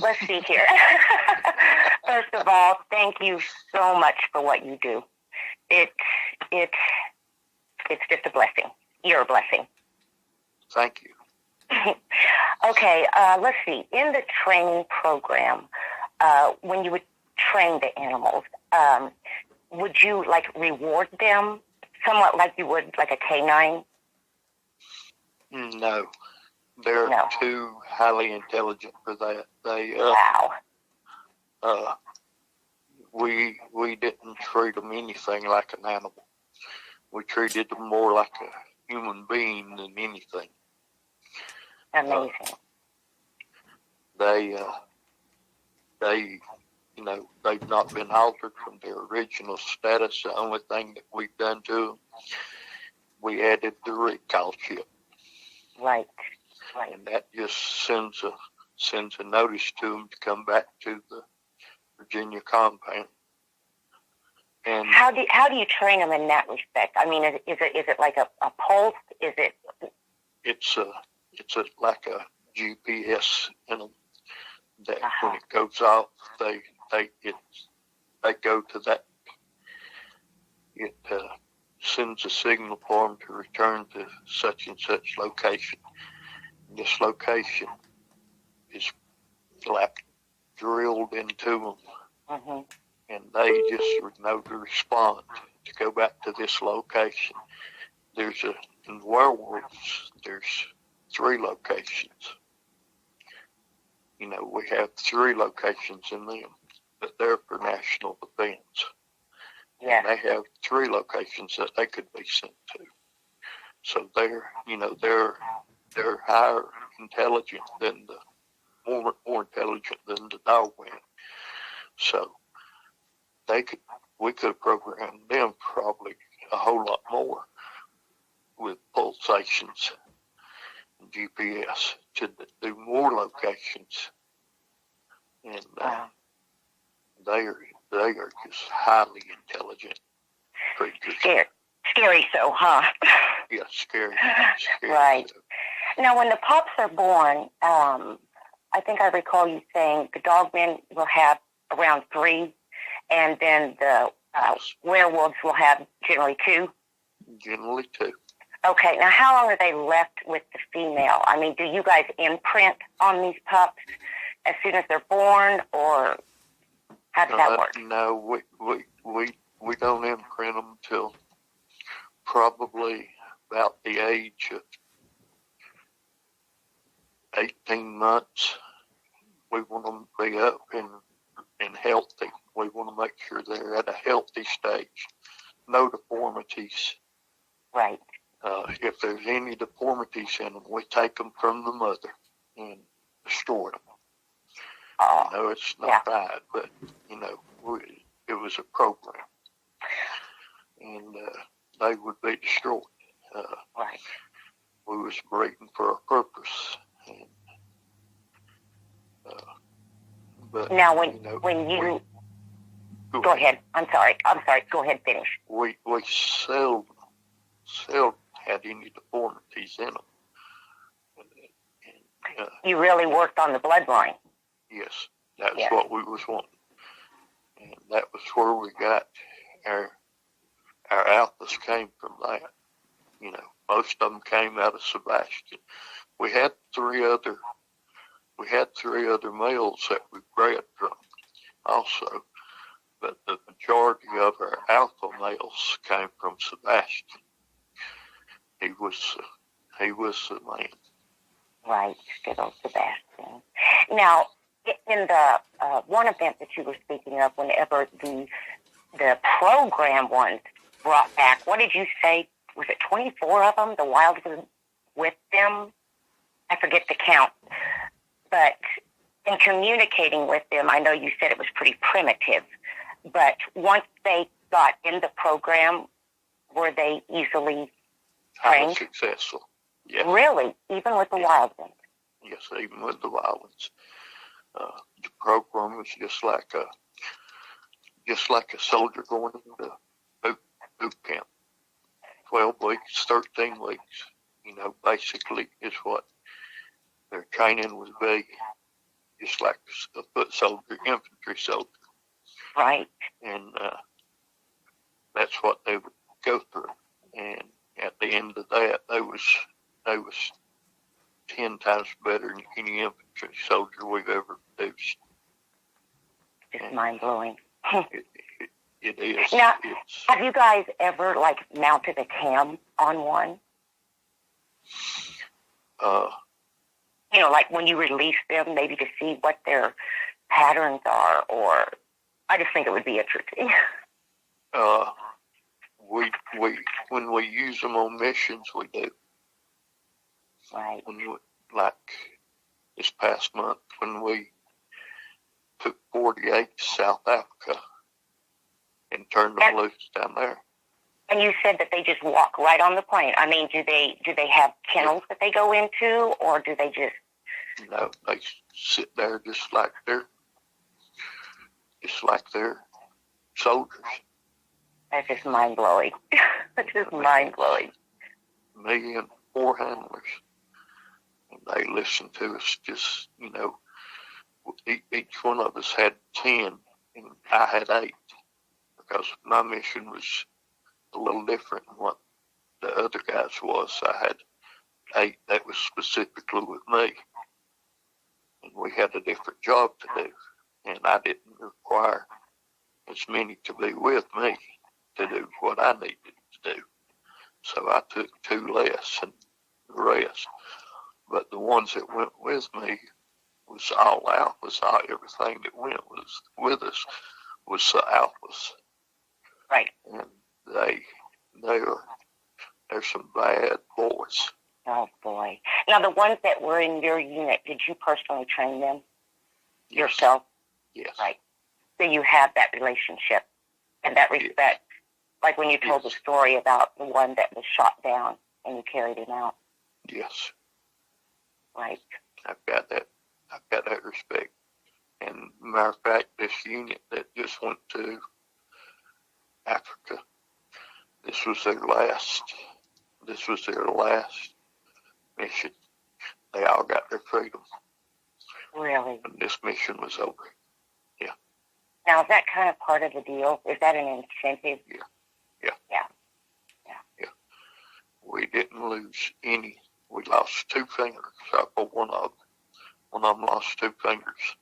Let's see here. First of all, thank you so much for what you do. It's just a blessing. You're a blessing. Thank you. Okay, let's see. In the training program, when you would train the animals, would you reward them somewhat like you would like a canine? No, they're too highly intelligent for that. They wow. we didn't treat them anything like an animal. We treated them more like a human being than anything. Amazing. They they've not been altered from their original status. The only thing that we've done to them, we added the recall chip. Right. And that just sends a notice to them to come back to the Virginia compound. And how do you train them in that respect? I mean, is it like a pulse? Is it? It's like a GPS in them that when it goes off, they go to that. It sends a signal for them to return to such and such location. This location is like drilled into them, and they just know to respond to go back to this location. In werewolves, there's 3 locations. We have 3 locations in them, but they're for national defense. Yeah. And they have 3 locations that they could be sent to. So they're higher intelligent than more intelligent than the Dogman. So we could have programmed them probably a whole lot more with pulsations and GPS to do more locations. And they are just highly intelligent creatures. Scary, so, huh? Yeah, scary. Right. So. Now, when the pups are born, I think I recall you saying the Dogmen will have around 3, and then the werewolves will have generally 2? Generally 2. Okay, now how long are they left with the female? I mean, do you guys imprint on these pups as soon as they're born, or how does that work? No, we don't imprint them till probably about the age of 18 months. We want them to be up and healthy. We want to make sure they're at a healthy stage. No deformities. Right. If there's any deformities in them, we take them from the mother and destroy them. It's not right, but, it was a program. And they would be destroyed. Right. We was breeding for a purpose. And, but now, when you go ahead. I'm sorry. Go ahead. Finish. We seldom had any deformities in them. And, you really worked on the bloodline. Yes, that's what we was wanting, and that was where we got our alphas came from. That, most of them came out of Sebastian. We had three other males that we bred from also, but the majority of our alpha males came from Sebastian. He was the man. Right, good old Sebastian. Now, in the one event that you were speaking of, whenever the program ones brought back, what did you say? Was it 24 of them? The wild was with them? I forget the count. But in communicating with them, I know you said it was pretty primitive, but once they got in the program, were they easily trained? Successful. Yes. Really? Even with the wild ones? Yes, even with the wild ones. The program was just like a soldier going into boot camp. 12 weeks, 13 weeks, basically is what their training would be, just like a foot soldier, infantry soldier. Right. And that's what they would go through. And at the end of that, they was 10 times better than any infantry soldier we've ever produced. It's mind-blowing. It is. Now, have you guys ever, mounted a cam on one? Like when you release them, maybe to see what their patterns are, or I just think it would be interesting. When we use them on missions, we do. Right. Like this past month, when we took 48 to South Africa and turned them loose down there. And you said that they just walk right on the plane. I mean, do they have kennels that they go into, or do they just? No, they sit there just like they're soldiers. That's just mind blowing. That's just mind blowing. Me and 4 handlers, and they listened to us. Just each one of us had 10, and I had 8 because my mission was a little different than what the other guys was. I had 8 that was specifically with me, and we had a different job to do, and I didn't require as many to be with me to do what I needed to do. So I took 2 less and the rest. But the ones that went with me was all alphas. Everything that went was with us was the alphas. Right. And they're some bad boys. Oh boy. Now the ones that were in your unit, did you personally train them yourself? Yes. Right. So you have that relationship and that respect. Yes. Like when you told the story about the one that was shot down and you carried him out. Yes. Right. I've got that respect. And matter of fact, this unit that just went to Africa, this was their last mission. They all got their freedom. Really? And this mission was over. Yeah. Now, is that kind of part of the deal? Is that an incentive? Yeah. We didn't lose any. We lost 2 fingers, except for one of them. One of them lost 2 fingers.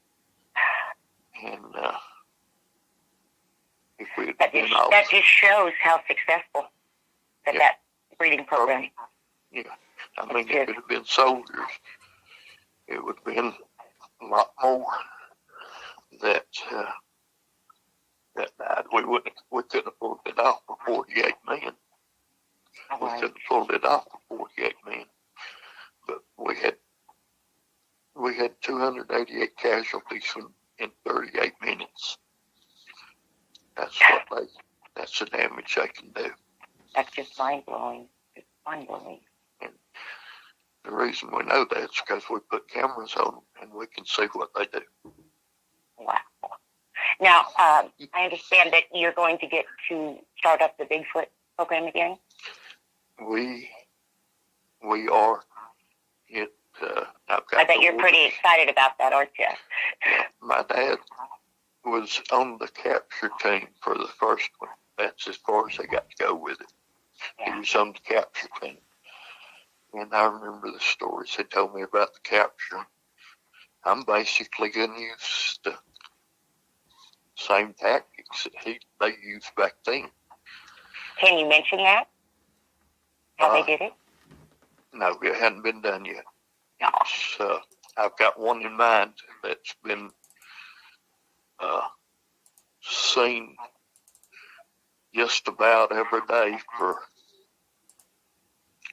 And if we had been off, that just shows how successful that breeding program. Yeah. I mean, if it had been soldiers, it would have been a lot more that died. We couldn't have pulled it off for 48 men. We couldn't have pulled it off for 48 men. But we had 288 casualties in 38 minutes. That's the damage they can do. That's just mind blowing. It's mind blowing. And the reason we know that is because we put cameras on them and we can see what they do. Wow. Now, I understand that you're going to get to start up the Bigfoot program again. We are. I bet you're pretty excited about that, aren't you? My dad was on the capture team for the first one. That's as far as I got to go with it. Yeah. He was on the capture team. And I remember the stories they told me about the capture. I'm basically going to use the same tactics that they used back then. Can you mention that? How they did it? No, it hadn't been done yet. No. So I've got one in mind that's been seen just about every day for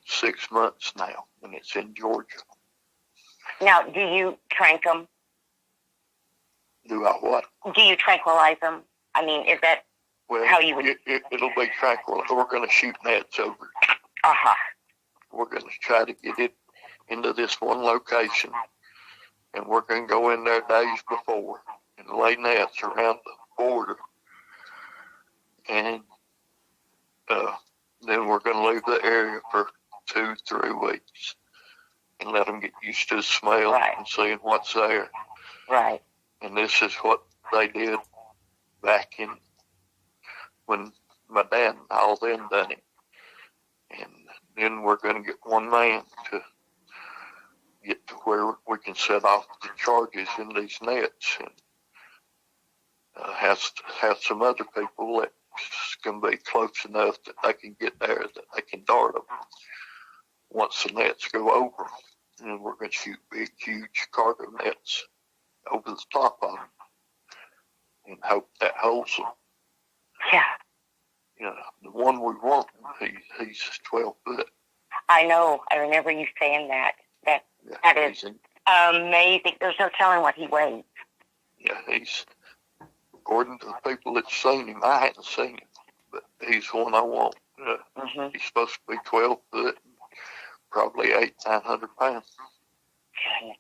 6 months now, and it's in Georgia. Now, do you trank them? Do I what? Do you tranquilize them? I mean, is that how you would? It'll be tranquil. We're going to shoot nets over it. Uh-huh. We're going to try to get it into this one location, and we're going to go in there days before and lay nets around the border, and then we're going to leave the area for 2-3 weeks and let them get used to the smell and seeing what's there. Right. And this is what they did back in when my dad and all them done it. And then we're going to get one man to get to where we can set off the charges in these nets, and have some other people that can be close enough that they can get there, that they can dart them once the nets go over. And we're going to shoot big, huge cargo nets over the top of them. and hope that holds them. Yeah. You know, the one we want, he's 12 foot. I know. I remember you saying that. That is amazing. There's no telling what he weighs. Yeah, he's, according to the people that's seen him, I hadn't seen him, but he's the one I want. He's supposed to be 12 foot, probably 900 pounds.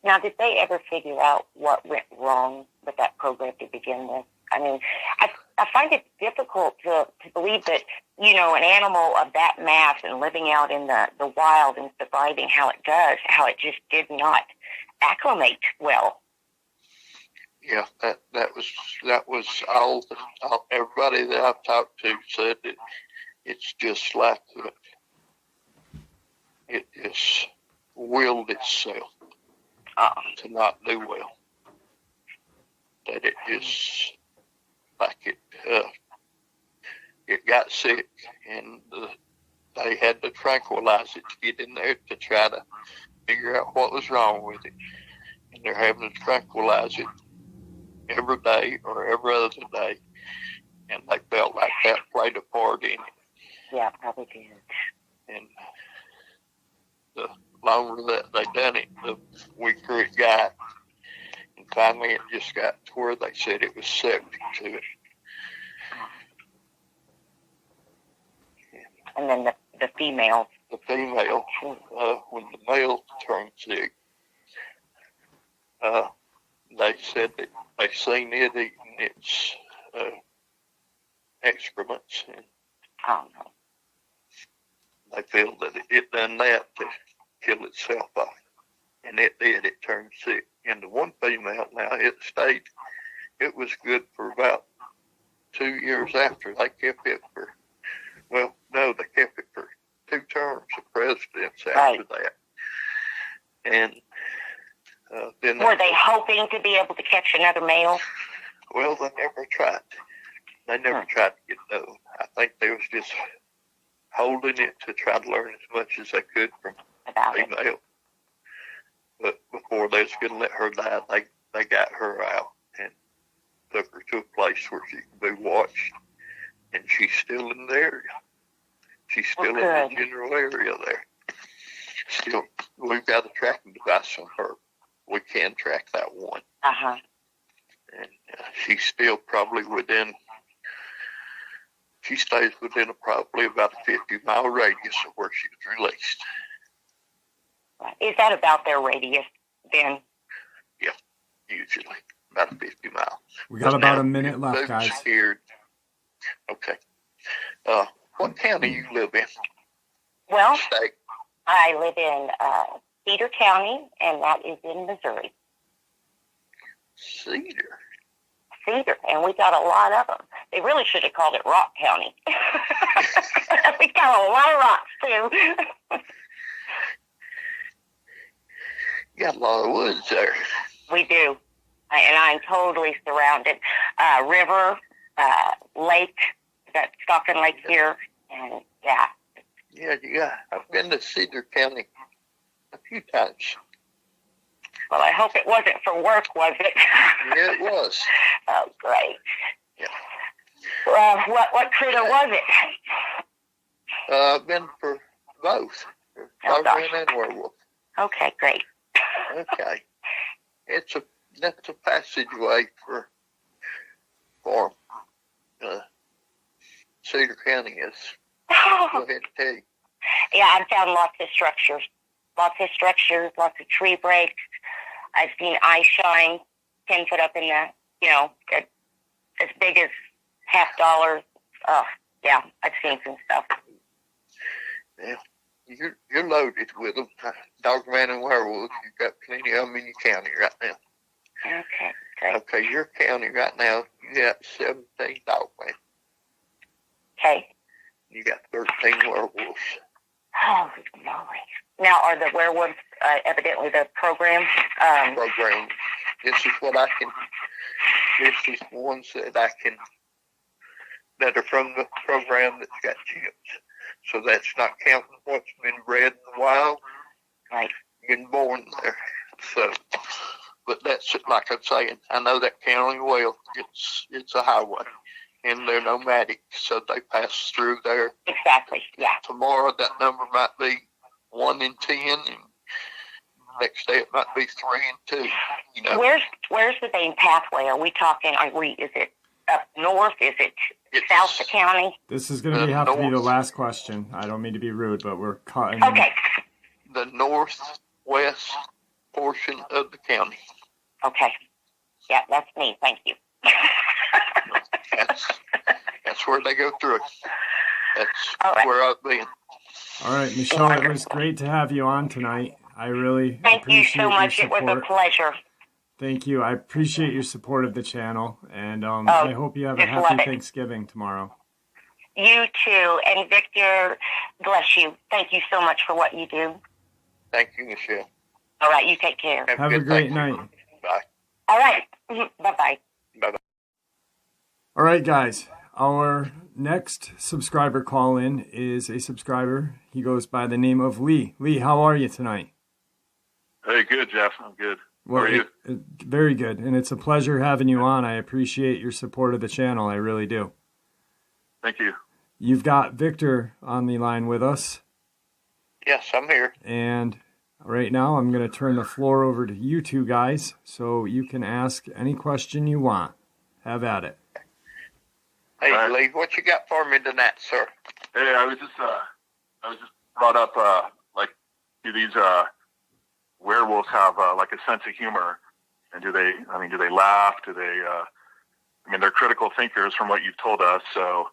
Now, did they ever figure out what went wrong with that program to begin with? I mean, I find it difficult to believe that, you know, an animal of that mass and living out in the wild and surviving how it does, how it just did not acclimate well. Yeah, that was all everybody that I've talked to said that it's just like it just willed itself to not do well. That it just like it got sick, and they had to tranquilize it to get in there to try to figure out what was wrong with it. And they're having to tranquilize it every day or every other day, and they felt like that played a part in it. Yeah, probably did. And the longer that they done it, the weaker it got. And finally it just got to where they said it was septic to it. And then the female. The female, when the male turned sick, they said that they seen it eating its excrements, and they feel that it done that to kill itself off, and it did. It turned sick. And the one female, now it stayed. It was good for about 2 years after. They kept it for, well, no, they kept it for 2 terms of presidents after that. And then were they hoping to be able to catch another male? Well, they never tried. They never tried to get those. I think they was just holding it to try to learn as much as they could from about female. It. But before they was going to let her die, they got her out and took her to a place where she could be watched. And she's still in the area. She's still in the general area there. Still, we've got a tracking device on her. We can track that one. And she's still probably she stays within probably about a 50-mile radius of where she was released. Is that about their radius then? Yeah, usually about 50 miles. We got about a minute left, guys. Here. Okay. What county you live in? Well, State. I live in Cedar County, and that is in Missouri. Cedar, and we got a lot of them. They really should have called it Rock County. We got a lot of rocks, too. You got a lot of woods there. We do. And I'm totally surrounded. River, lake, got Stockton Lake here, and yeah. Yeah, I've been to Cedar County a few times. Well, I hope it wasn't for work, was it? Yeah, it was. Oh, great. Yeah. What critter was it? I've been for both. Dogman and werewolf. Okay, great. Okay. That's a passageway for Cedar County is. Go ahead and tell you. Yeah, I've found lots of structures, lots of tree breaks. I've seen eye shine 10 foot up in the, as big as $50. Oh, yeah, I've seen some stuff. Yeah, you're loaded with them. Dogman and werewolves, you've got plenty of them in your county right now. Okay, great. Okay, your county right now, you got 17 dogmen. Okay. You got 13 werewolves. Oh, glory. Now, are the werewolves evidently the program? Program. This is ones that are from the program that's got chips. So that's not counting what's been bred in the wild. Right. Been born there. So, but that that's like I'm saying. I know that county well. It's a highway, and they're nomadic, so they pass through there. Exactly. Yeah. Tomorrow that number might be 1 in 10, and next day it might be 3 in 2. You know. Where's the main pathway? Are we talking? Is it up north? Is it south of county? This is going to have to be the last question. I don't mean to be rude, but we're caught in Okay. The northwest portion of the county. Okay. Yeah, that's me. Thank you. That's where they go through. That's right. where I've been. All right, Michelle, it was great to have you on tonight. I really Thank you appreciate so much. your It was support. a pleasure. Thank you. I appreciate your support of the channel, and I hope you have a happy Thanksgiving tomorrow. You too. And Victor, bless you. Thank you so much for what you do. Thank you, Michelle. All right, you take care. Have a great night. Bye. All right. Bye-bye. Bye-bye. All right, guys. Our next subscriber call-in is a subscriber. He goes by the name of Lee. Lee, how are you tonight? Hey, good, Jeff. I'm good. Well, how are you? Very good. And it's a pleasure having you on. I appreciate your support of the channel. I really do. Thank you. You've got Victor on the line with us. Yes, I'm here. And right now I'm going to turn the floor over to you two guys so you can ask any question you want. Have at it. Hey, right. Lee, what you got for me tonight, sir? Hey, I was just brought up, do these werewolves have like a sense of humor? And do they laugh? They're critical thinkers from what you've told us. So,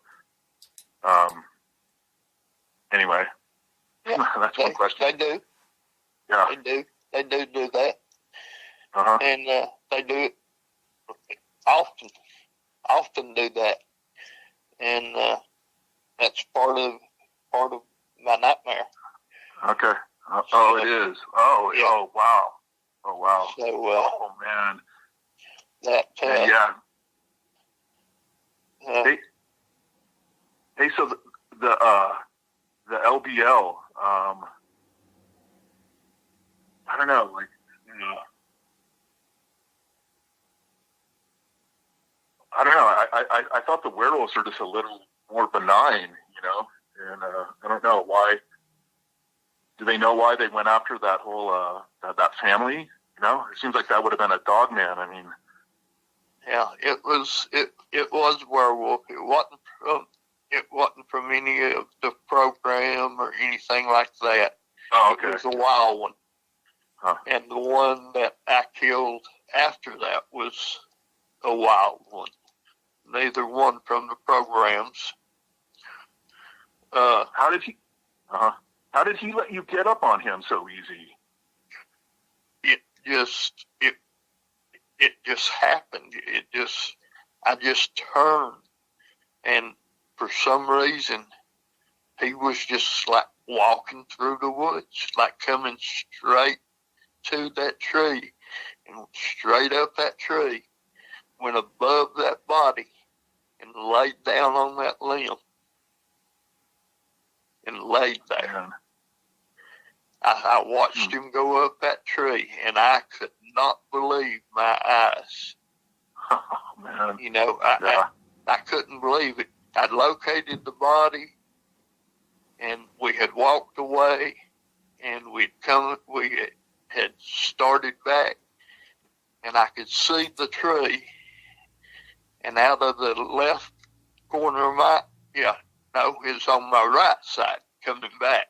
anyway, Yeah, that's one question. They do. Yeah. They do that. Uh-huh. And they do it often do that. And that's part of my nightmare. Okay. Oh, it is. Oh, Yeah. Oh, wow. Oh, wow. So, oh, man. that, Yeah. Hey, so the LBL, I don't know, I don't know. I thought the werewolves are just a little more benign, and I don't know why. Do they know why they went after that whole that family? It seems like that would have been a Dogman. I mean, yeah, it was werewolf. It wasn't from any of the program or anything like that. oh, okay. It was a wild one. Huh. And the one that I killed after that was a wild one. Neither one from the programs. How did he let you get up on him so easy? It just happened. I just turned, and for some reason, he was just like walking through the woods, like coming straight to that tree, and straight up that tree, went above that body, and laid down on that limb, and laid there. Man. I watched him go up that tree, and I could not believe my eyes. Oh, man. I couldn't believe it. I'd located the body, and we had walked away, and we had started back, and I could see the tree, and out of the left corner of it was on my right side coming back.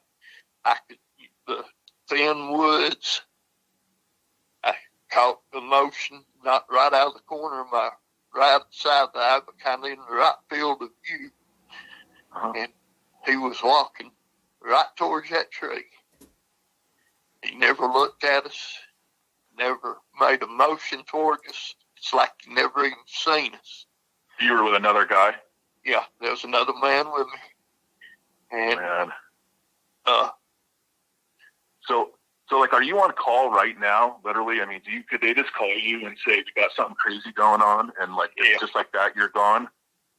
I could, the thin woods, I caught the motion, not right out of the corner of my right side of the eye, but kind of in the right field of view. Uh-huh. And he was walking right towards that tree. He never looked at us, never made a motion towards us. It's like he never even seen us. You were with another guy? Yeah, there was another man with me. And, Man. So, are you on call right now, literally? I mean, could they just call you and say, we got something crazy going on, and it's just like that, you're gone?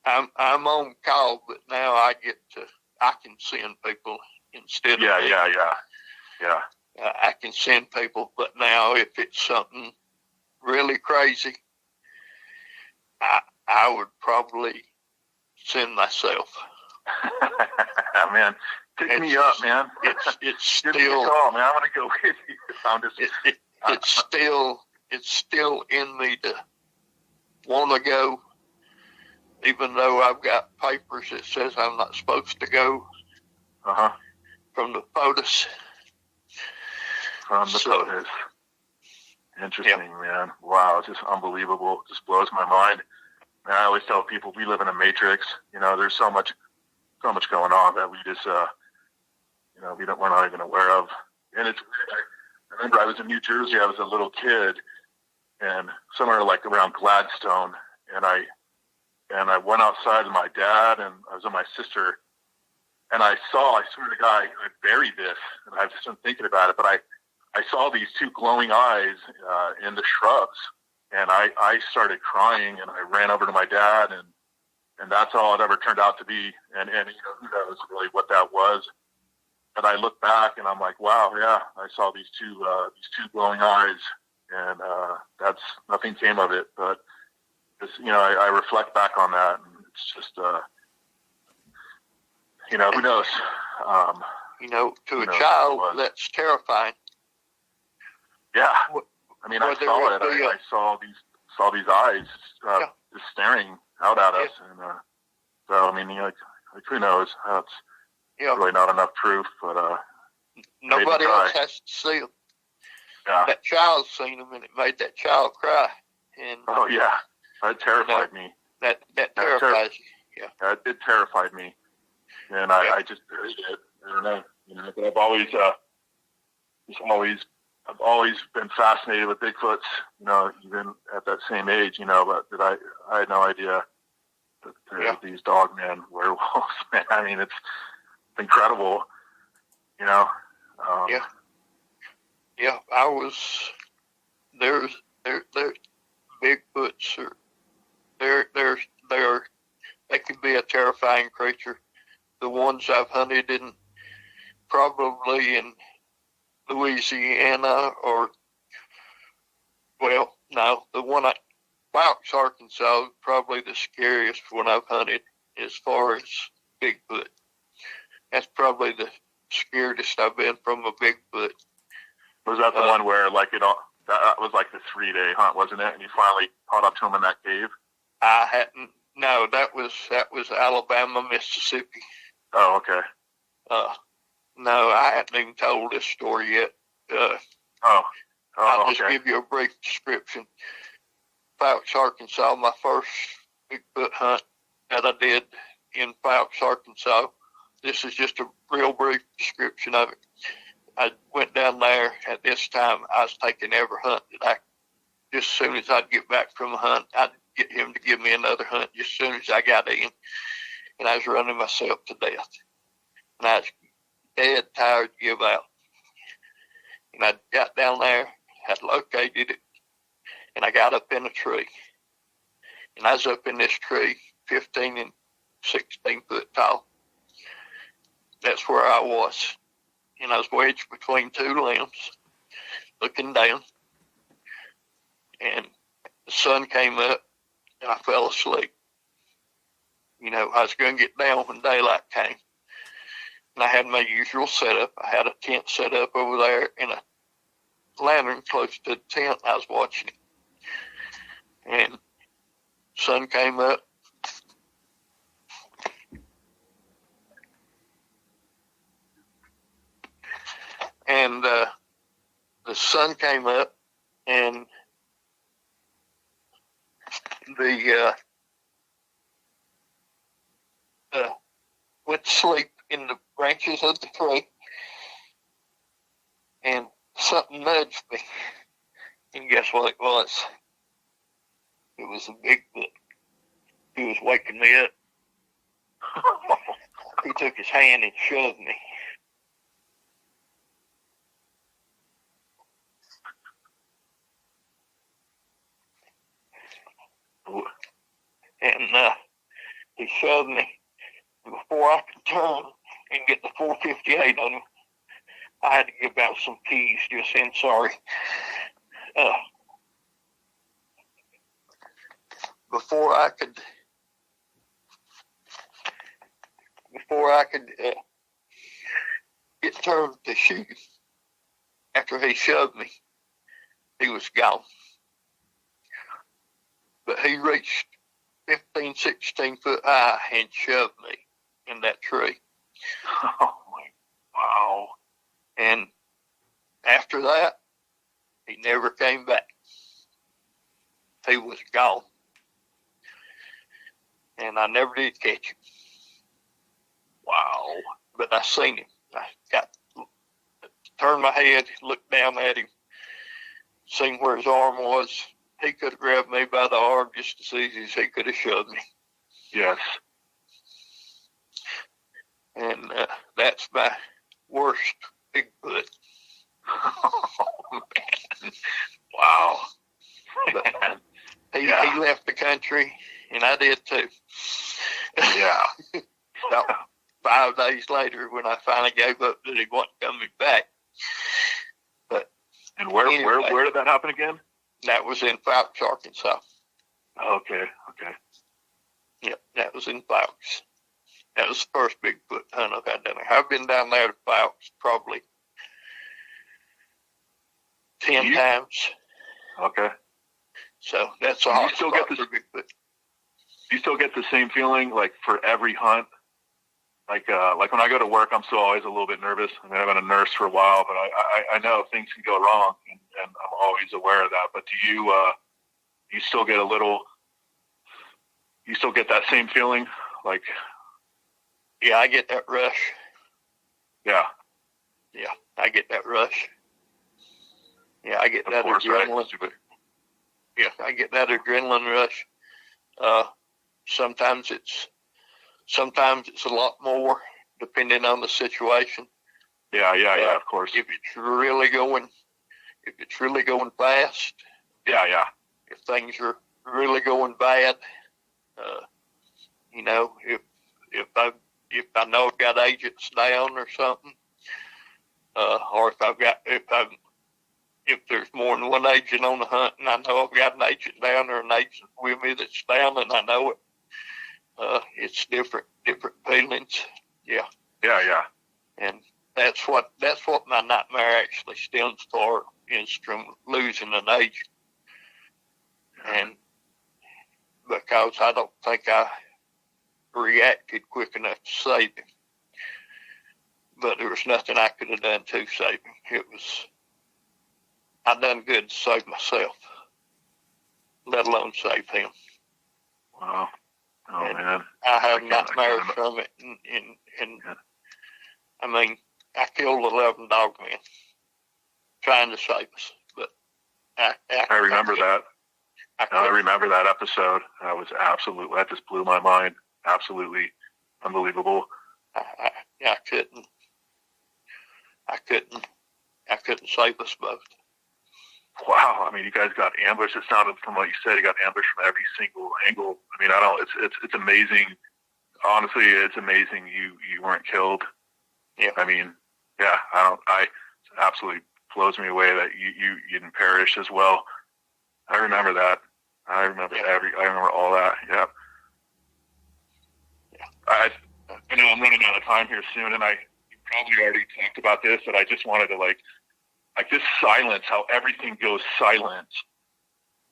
I'm on call, but now I can send people instead of Yeah. I can send people, but now if it's something really crazy, I would probably send myself. Man, pick me up, man. It's still. Give me a call, man. I'm gonna go with you. I'm just. It's still in me to want to go, even though I've got papers that says I'm not supposed to go. From the PHOTOS. PHOTOS. Interesting, man. Wow, it's just unbelievable. It just blows my mind. And I always tell people we live in a matrix. You know, there's so much going on that we just, we're not even aware of. And it's weird. I remember I was in New Jersey. I was a little kid, and somewhere like around Gladstone, and I went outside with my dad, and I was with my sister, and I swear to God, I buried this, and I've just been thinking about it, but I saw these two glowing eyes in the shrubs, and I started crying, and I ran over to my dad, and that's all it ever turned out to be, and who knows really what that was. But I look back, and I'm like, wow, yeah, I saw these two glowing eyes, and that's nothing came of it. But just, I reflect back on that, and it's just, who knows? To a child, that's terrifying. Yeah, I mean, I saw it. I saw these eyes just staring out at us, and so I mean, like who knows? That's really not enough proof, but nobody else has to see them. Yeah, that child's seen them, and it made that child cry. And oh yeah, that terrified me. That terrifies you. Yeah, it terrified me, and I just buried it. I don't know, but I've always been fascinated with Bigfoots, even at that same age, but I had no idea that there are these Dogman werewolves, man. I mean, it's incredible, Yeah, I was, they're Bigfoots, they can be a terrifying creature. The ones I've hunted in, probably in Louisiana, the one Fouts, Arkansas, probably the scariest one I've hunted as far as Bigfoot. That's probably the scariest I've been from a Bigfoot. Was that the one where that was like the 3-day hunt, wasn't it? And you finally caught up to him in that cave? I hadn't. No, that was Alabama, Mississippi. Oh, okay. No, I hadn't even told this story yet. I'll just give you a brief description. Fouts, Arkansas, my first Bigfoot hunt that I did in Fouts, Arkansas. This is just a real brief description of it. I went down there. At this time, I was taking every hunt that just as soon as I'd get back from a hunt, I'd get him to give me another hunt just as soon as I got in. And I was running myself to death. And I was dead tired to give out. And I got down there, had located it, and I got up in a tree. And I was up in this tree, 15 and 16 foot tall. That's where I was. And I was wedged between two limbs, looking down. And the sun came up, and I fell asleep. I was going to get down when daylight came. And I had my usual setup. I had a tent set up over there and a lantern close to the tent. I was watching it. And sun came up. And the sun came up, and the went to sleep in the branches of the tree, and something nudged me. And guess what it was? It was a Bigfoot. He was waking me up. He took his hand and shoved me. And he shoved me. Before I could turn and get the 458 on him, I had to give out some keys just saying sorry. before I could get turned to shoot, after he shoved me, he was gone. But he reached 15, 16 foot high and shoved me in that tree. Oh, wow. And after that, he never came back. He was gone. And I never did catch him. Wow. But I seen him. I turned my head, looked down at him, seen where his arm was. He could have grabbed me by the arm just as easy as he could have shoved me. Yes. And that's my worst Bigfoot. Oh, man. Wow. But he left the country, and I did too. Yeah. About 5 days later, when I finally gave up that he wasn't coming back. But and where did that happen again? That was in Fowkes, Arkansas. Okay. Yep, that was in Fowkes. That was the first Bigfoot hunt I've had down there. I've been down there to Fowkes probably 10 times. Okay. So that's all. You still get this Bigfoot. You still get the same feeling like for every hunt? Like when I go to work, I'm still always a little bit nervous. I mean, I've been a nurse for a while, but I know things can go wrong, and I'm always aware of that. But do you still get you still get that same feeling? Like, yeah, I get that rush. Yeah, I get that rush. Yeah, I get that adrenaline. Right? Yeah, I get that adrenaline rush. Sometimes it's a lot more, depending on the situation. Yeah, of course. If it's really going fast. Yeah. If things are really going bad, if I know I've got agents down or something, or if there's more than one agent on the hunt, and I know I've got an agent down or an agent with me that's down, and I know it, it's different feelings. Yeah. And that's what my nightmare actually stems for, is from losing an agent. And because I don't think I reacted quick enough to save him. But there was nothing I could have done to save him. I done good to save myself, let alone save him. Wow. Oh, and man. I have nightmares from it. And I mean, I killed 11 Dogman trying to save us. But I remember that. I remember that episode. That just blew my mind. Absolutely unbelievable. I couldn't save us both. Wow. I mean, you guys got ambushed. It sounded from what you said, you got ambushed from every single angle. I mean, it's amazing. Honestly, it's amazing you weren't killed. Yeah. I mean, yeah, it absolutely blows me away that you didn't perish as well. I remember that. I remember all that. Yeah. I know I'm running out of time here soon, and you probably already talked about this, but I just wanted to like this silence, how everything goes silent.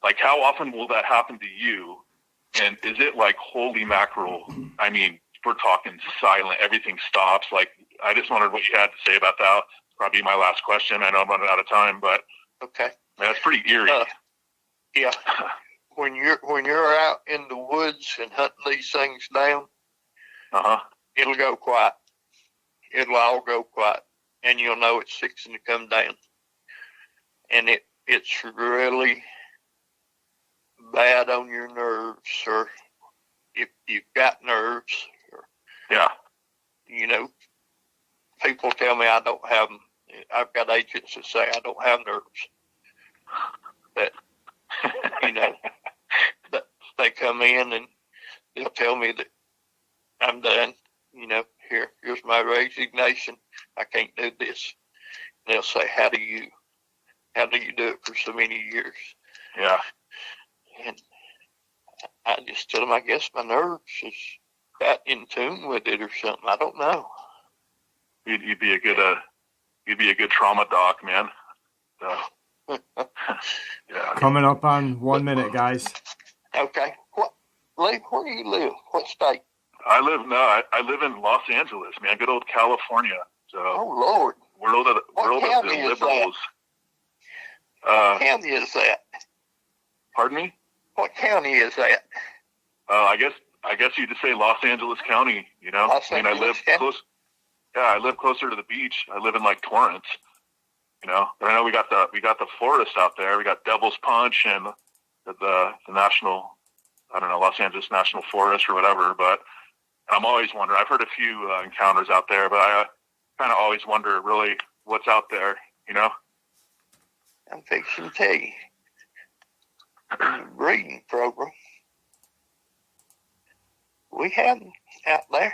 Like, how often will that happen to you? And is it like, holy mackerel? I mean, we're talking silent. Everything stops. Like, I just wondered what you had to say about that. Probably my last question. I know I'm running out of time, but okay, that's pretty eerie. Yeah. When you're out in the woods and hunting these things down, it'll go quiet. It'll all go quiet, and you'll know it's fixing to come down. And it's really bad on your nerves, or if you've got nerves, or people tell me I don't have them. I've got agents that say I don't have nerves. That that they come in and they'll tell me that I'm done. Here's my resignation. I can't do this. And they'll say, how do you do it for so many years? Yeah. And I just tell them, I guess my nerves is got in tune with it or something. I don't know. You'd be a good trauma doc, man. So, yeah. Coming up on 1 minute, guys. Okay. Lee, where do you live? What state? I live in Los Angeles, man. Good old California. So, oh Lord, world of the liberals. What county is that? Pardon me? What county is that? I guess you just say Los Angeles County. You know, I live close. Yeah, I live closer to the beach. I live in like Torrance. You know, but I know we got the forest out there. We got Devil's Punch and the national, I don't know, Los Angeles National Forest or whatever. But I'm always wondering. I've heard a few encounters out there, but I kind of always wonder really what's out there. You know. I'm fixing to tell you. Breeding program. We have them out there.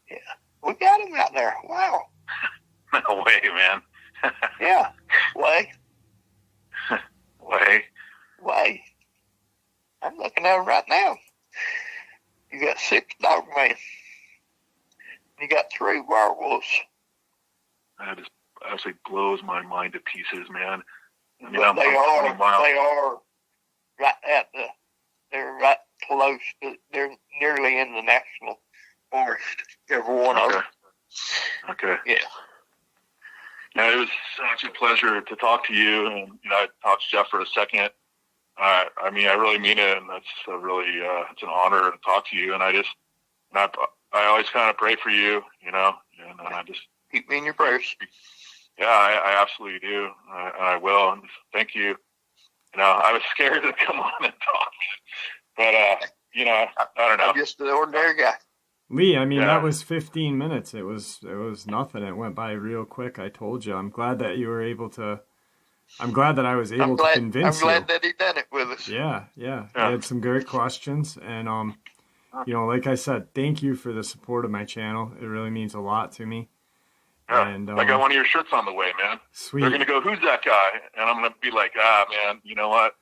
Yeah, we got them out there. Wow. No way, man. Yeah, way. Way. I'm looking at them right now. You got 6 Dogman. You got 3 werewolves. That just absolutely blows my mind to pieces, man. I mean, But they are right at they're right close to, they're nearly in the national forest, every one of them. Okay. Yeah. Yeah, it was such a pleasure to talk to you, and I talked to Jeff for a second. I mean, I really mean it, and that's a really it's an honor to talk to you. And I always kind of pray for you, and I just keep me in your prayers. Yeah, I absolutely do. I will. And thank you. I was scared to come on and talk, but I don't know. I'm just an ordinary guy. Lee, I mean, that was 15 minutes. It was nothing. It went by real quick. I told you. I'm glad that you were able to. I'm glad that I was able to convince you. I'm glad that he done it with us. Yeah. You had some great questions, and like I said, thank you for the support of my channel. It really means a lot to me. Yeah, and I got one of your shirts on the way, man. Sweet. They're gonna go, "Who's that guy?" And I'm gonna be like, man, you know what?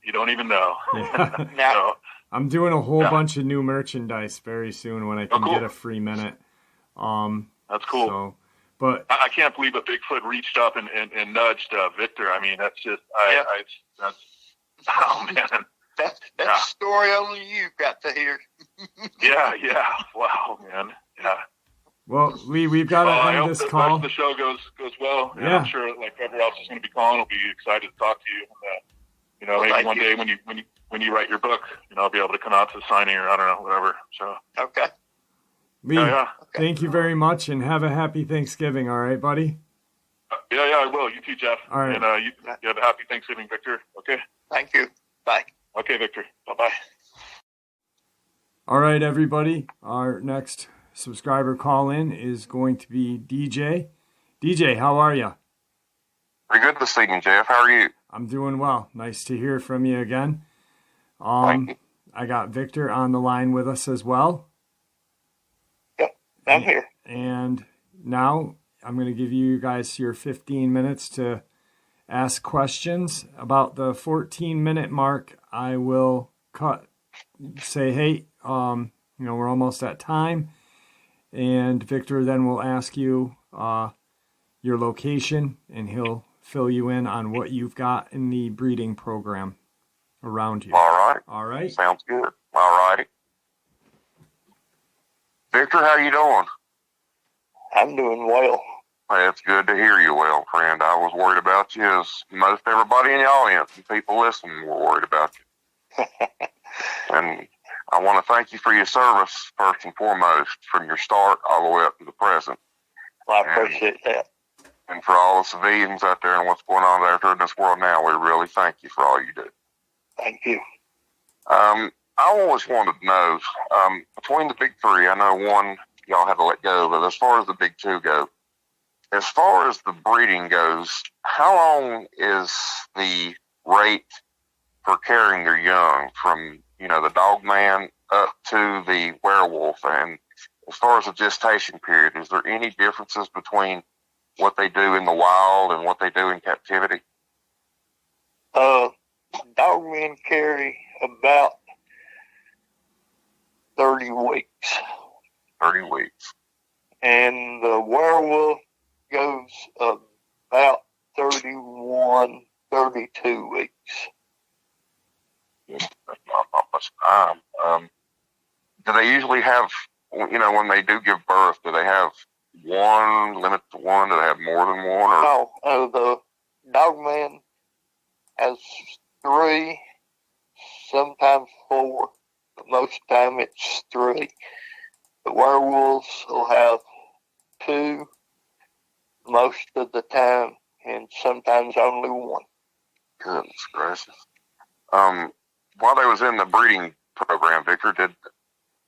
You don't even know. Yeah. So, I'm doing a whole bunch of new merchandise very soon when I can get a free minute. That's cool. So, but I can't believe a Bigfoot reached up and nudged Victor. I mean, that's just, that's, oh man. That's a story only you got to hear. Yeah. Wow, man. Yeah. Well, Lee, we've got to end this call. I hope the show goes well. And I'm sure, like whoever else is going to be calling will be excited to talk to you. And, maybe one day when you write your book, I'll be able to come out to the signing or I don't know, whatever. So okay. Lee, thank you very much, and have a happy Thanksgiving. All right, buddy. Yeah, I will. You too, Jeff. All right. And you have a happy Thanksgiving, Victor. Okay. Thank you. Bye. Okay, Victor. Bye-bye. All right, everybody. Our next subscriber call-in is going to be DJ. DJ, how are you? Pretty good this evening, Jeff. How are you? I'm doing well. Nice to hear from you again. Thank you. I got Victor on the line with us as well. Yep, I'm here. And now I'm going to give you guys your 15 minutes to ask questions. About the 14-minute mark, I will say, hey, we're almost at time. And Victor then will ask you your location, and he'll fill you in on what you've got in the breeding program around you. All right. Sounds good. All righty. Victor, how you doing? I'm doing well. Hey, it's good to hear you well, friend. I was worried about you, as most everybody in the audience and people listening were worried about you. And I want to thank you for your service, first and foremost, from your start all the way up to the present. Well, I appreciate that. And for all the civilians out there and what's going on out there in this world now, we really thank you for all you do. Thank you. I always wanted to know, between the big three, I know one y'all had to let go, but as far as the big two go, as far as the breeding goes, how long is the rate for carrying their young from, the Dogman up to the werewolf? And as far as the gestation period, is there any differences between what they do in the wild and what they do in captivity? Dogmen carry about 30 weeks. 30 weeks. And the werewolf goes about 31, 32 weeks. That's not much time. Do they usually have, when they do give birth, do they have one, limit to one? Do they have more than one? Or? No, the Dogman has 3, sometimes 4, but most of the time it's 3. The werewolves will have 2 most of the time, and sometimes only 1. Goodness gracious. While they was in the breeding program, Victor, did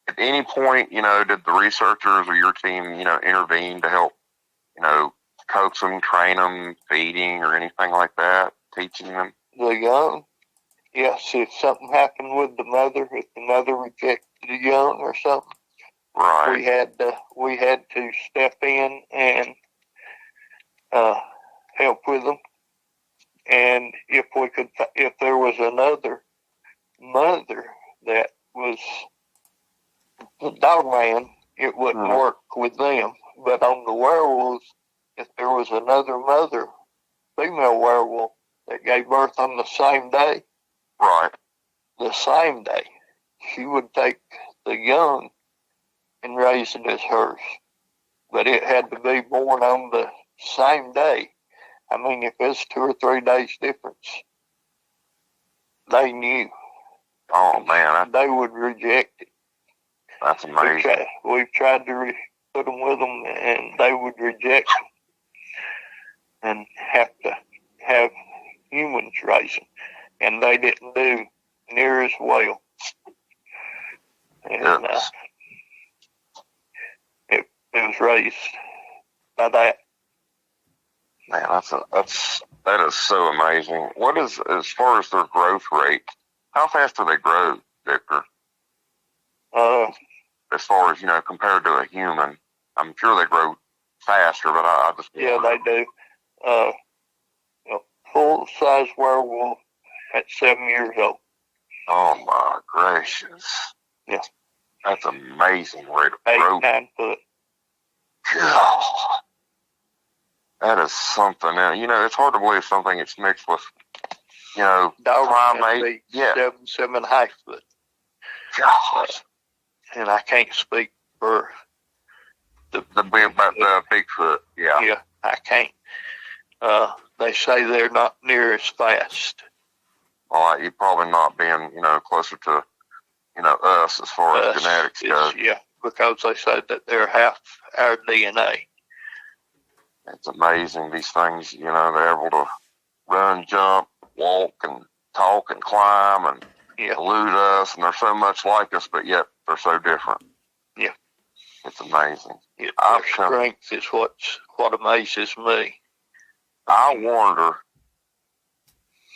at any point, did the researchers or your team, intervene to help, coax them, train them, feeding or anything like that, teaching them? The young, yes, if something happened with the mother, if the mother rejected the young or something, right, we had to step in and help with them. And if there was another mother that was the Dogman, it wouldn't work with them. But on the werewolves, if there was another mother, female werewolf, that gave birth on the same day, right, the same day, she would take the young and raise it as hers. But it had to be born on the same day. I mean, if it's 2 or 3 days difference, they knew. Oh, man. They would reject it. That's amazing. We've tried to put them with them, and they would reject them and have to have humans raise them. And they didn't do near as well. And it was raised by that. Man, that is so amazing. What is, as far as their growth rate, how fast do they grow, Victor? As far as, compared to a human, I'm sure they grow faster, but I just... Yeah, they do. Full-size werewolf at 7 years old. Oh, my gracious. Yeah. That's amazing rate of 8, growth. 9 foot. God. That is something. Now, it's hard to believe something that's mixed with, primate. Yeah. 7.5 foot. Gosh. And I can't speak for the Bigfoot. Yeah. Yeah, I can't. They say they're not near as fast. Well, you're probably not being, closer to, us as far as genetics go. Yeah, because they say that they're half our DNA. It's amazing, these things, they're able to run, jump, walk, and talk, and climb, and elude us, and they're so much like us, but yet they're so different. Yeah. It's amazing. Yeah, their strength is what amazes me. I wonder,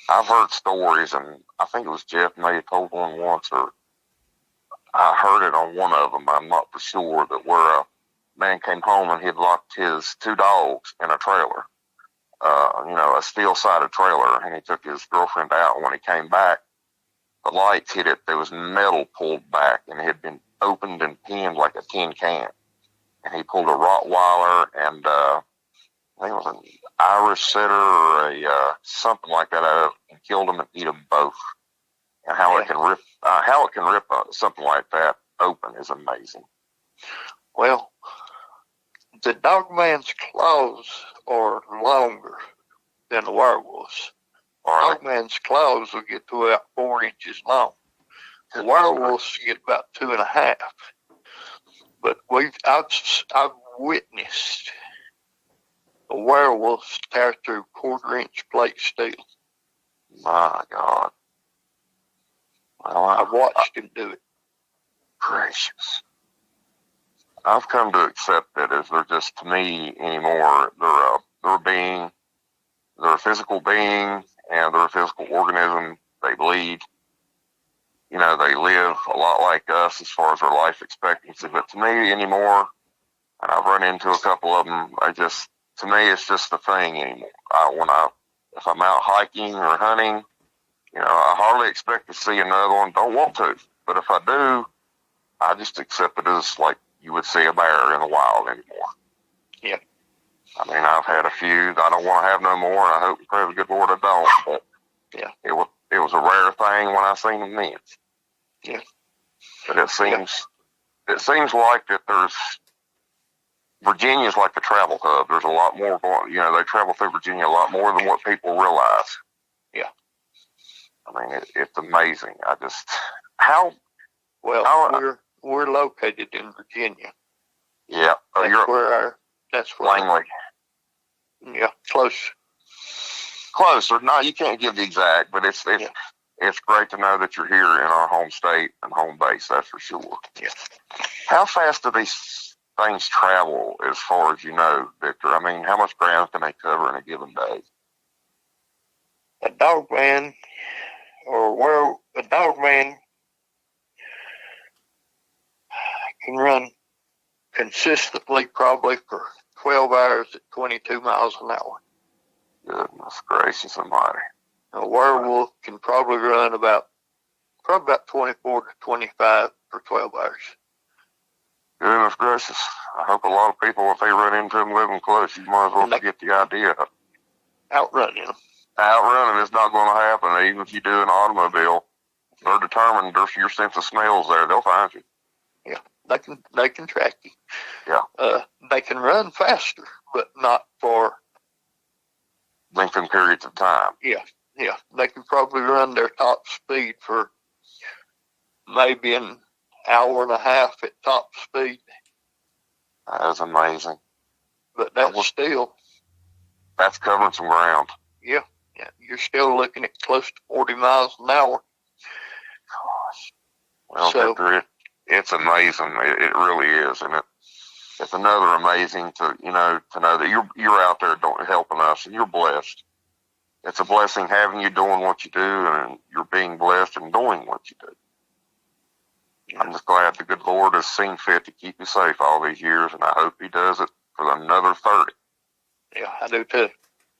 I've heard stories, and I think it was Jeff may have told one once, or I heard it on one of them, I'm not for sure, that where a man came home and he'd locked his 2 dogs in a trailer, a steel-sided trailer, and he took his girlfriend out. When he came back, the lights hit it. There was metal pulled back, and it had been opened and pinned like a tin can. And he pulled a Rottweiler and I think it was an Irish setter or a something like that out of it, and killed them and eat them both. And how it can rip something like that open is amazing. Well, the Dogman's claws are longer than the werewolves. Right. Dogman's claws will get to about 4 inches long. The werewolves get about 2.5. But I've witnessed a werewolf tear through 1/4-inch plate steel. My God. Well, I've watched him do it. Gracious. I've come to accept that as they're just, to me anymore, they're a being, they're a physical being, and they're a physical organism. They bleed. They live a lot like us as far as their life expectancy. But to me anymore, and I've run into a couple of them, to me, it's just a thing anymore. If I'm out hiking or hunting, You know, I hardly expect to see another one. Don't want to, but if I do, I just accept it as like you would see a bear in the wild anymore. Yeah. I mean, I've had a few that I don't want to have no more, and I hope and pray the good Lord I don't. But yeah, it was a rare thing when I seen them then. Yeah. But it seems like that there's Virginia's like a travel hub. There's a lot more going. You know, they travel through Virginia a lot more than what people realize. Yeah. I mean, it's amazing. We're located in Virginia. Yeah. That's where Langley. Yeah, close. Closer. No, you can't give the exact, but it's great to know that you're here in our home state and home base. That's for sure. Yeah. How fast do these things travel, as far as you know, Victor? I mean, how much ground can they cover in a given day? A Dogman can run consistently probably for 12 hours at 22 miles an hour. Goodness gracious almighty. A werewolf can probably run about 24 to 25 for 12 hours. Goodness gracious. I hope a lot of people, if they run into them living close, you might as well forget the idea. Outrunning them. Outrunning is not going to happen. Even if you do an automobile, they're determined. Your sense of smell's there. They'll find you. Yeah, they can track you. Yeah. They can run faster, but not for lengthened periods of time. Yeah. They can probably run their top speed for maybe an hour and a half at top speed. That is amazing. But that's covering some ground. Yeah. You're still looking at close to 40 miles an hour. Gosh. Well, Victor, it's amazing. It really is, and it's another amazing to know that you're out there helping us, and you're blessed. It's a blessing having you doing what you do, and you're being blessed and doing what you do. Yeah. I'm just glad the good Lord has seen fit to keep you safe all these years, and I hope He does it for another 30. Yeah, I do too.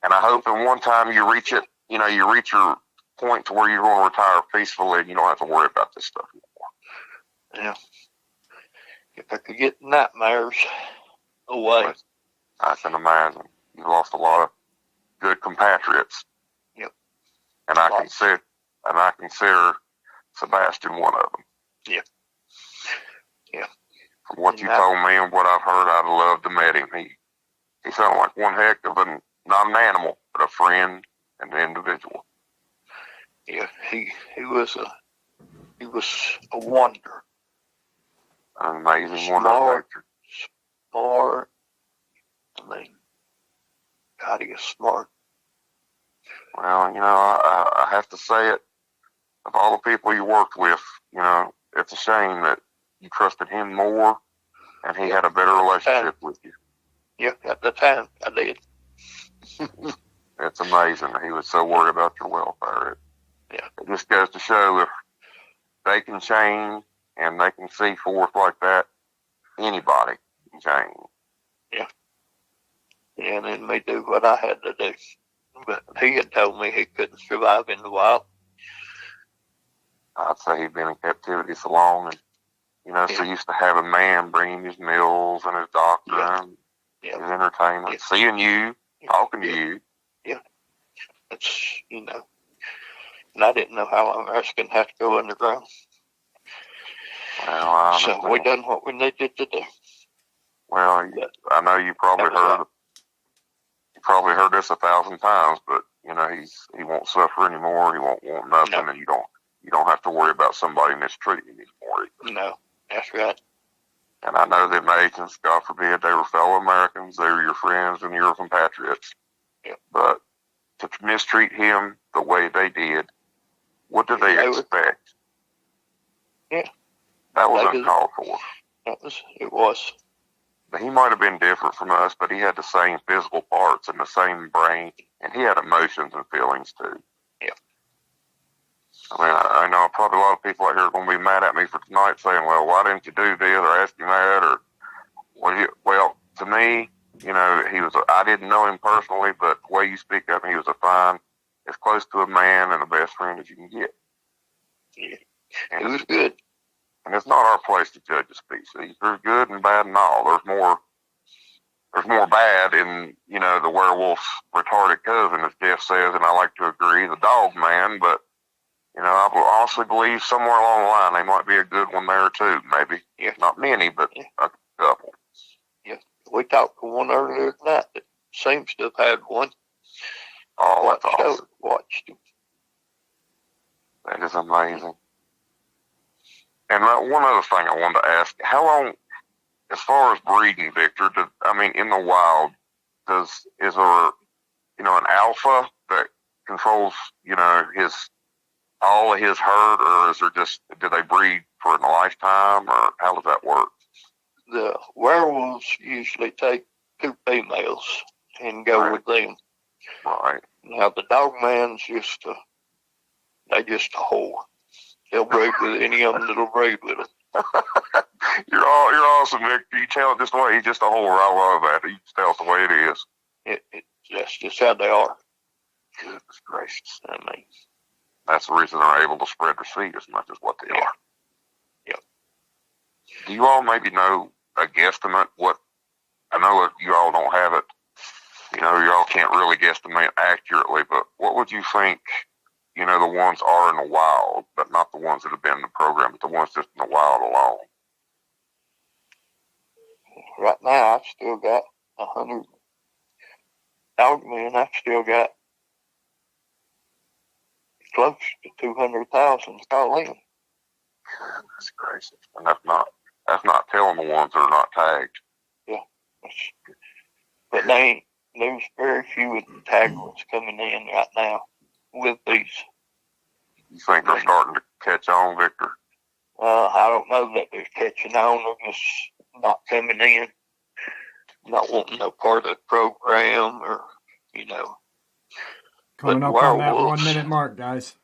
And I hope in one time you reach it. You reach your point to where you're going to retire peacefully, and you don't have to worry about this stuff anymore. Yeah. If I could get nightmares away. I can imagine. You've lost a lot of good compatriots. Yep. And I consider Sebastian one of them. Yeah. From what you told me and what I've heard, I'd love to meet him. He sounded like one heck of not an animal, but a friend and an individual. Yeah, he was a wonder. An amazing wonder of nature. Smart. I mean, God, he is smart. Well, I have to say it. Of all the people you worked with, it's a shame that you trusted him more, and he had a better relationship with you. Yeah, at the time, I did. It's amazing. He was so worried about your welfare. It just goes to show if they can change and they can see forth like that, anybody can change. Yeah. And then me do what I had to do. But he had told me he couldn't survive in the wild. I'd say he'd been in captivity so long, and so used to have a man bringing his meals and his doctor and his entertainment, seeing you, talking to you. Yeah. That's, and I didn't know how long I was going to have to go underground. Well, so we done what we needed to do. Well, I know you probably heard this 1,000 times, but he won't suffer anymore. He won't want nothing, and you don't have to worry about somebody mistreating him anymore either. No, that's right. And I know them agents, God forbid, they were fellow Americans. They were your friends and your compatriots. Yeah. But to mistreat him the way they did, what did they expect? Yeah. That was uncalled for. It was. He might have been different from us, but he had the same physical parts and the same brain, and he had emotions and feelings too. Yeah. I mean, I know probably a lot of people out here are going to be mad at me for tonight saying, well, why didn't you do this or ask him that or well, to me, I didn't know him personally, but the way you speak of him, he was a fine as close to a man and a best friend as you can get. Yeah. And It was good. And it's not our place to judge a species. There's good and bad and all. There's more bad in, the werewolf's retarded cousin, as Jeff says, and I like to agree, the Dogman, but, I honestly believe somewhere along the line they might be a good one there too, maybe. Yeah. Not many, but a couple. Yeah. We talked to one earlier tonight that seems to have had one. Oh, that's awesome. Watched him. That is amazing. And one other thing I wanted to ask, how long, as far as breeding, Victor, in the wild, is there, an alpha that controls, all of his herd, or is there do they breed for a lifetime, or how does that work? The werewolves usually take 2 females and go with them. Right. Now the Dogman's just a whore. They'll breed with any of them that'll breed with them. You're awesome, Victor. You tell it just the way. He's just a whore. I love that. You just tell it the way it is. That's just how they are. Goodness gracious. That's the reason they're able to spread their seed as much as what they are. Yeah. Do you all maybe know a guesstimate what, I know you all don't have it, you all can't really guesstimate accurately, but what would you think, the ones are in the wild, but not the ones that have been in the program, but the ones just in the wild alone? Right now, I've still got 100 Dogmen. I've still got close to 200,000 to call in. That's crazy. And that's not telling the ones that are not tagged. Yeah. But there's very few of the tagged ones coming in right now with these. You think they're starting to catch on, Victor? I don't know that they're catching on. They're just not coming in. Not wanting no part of the program, or, Coming up on that 1 minute mark, guys.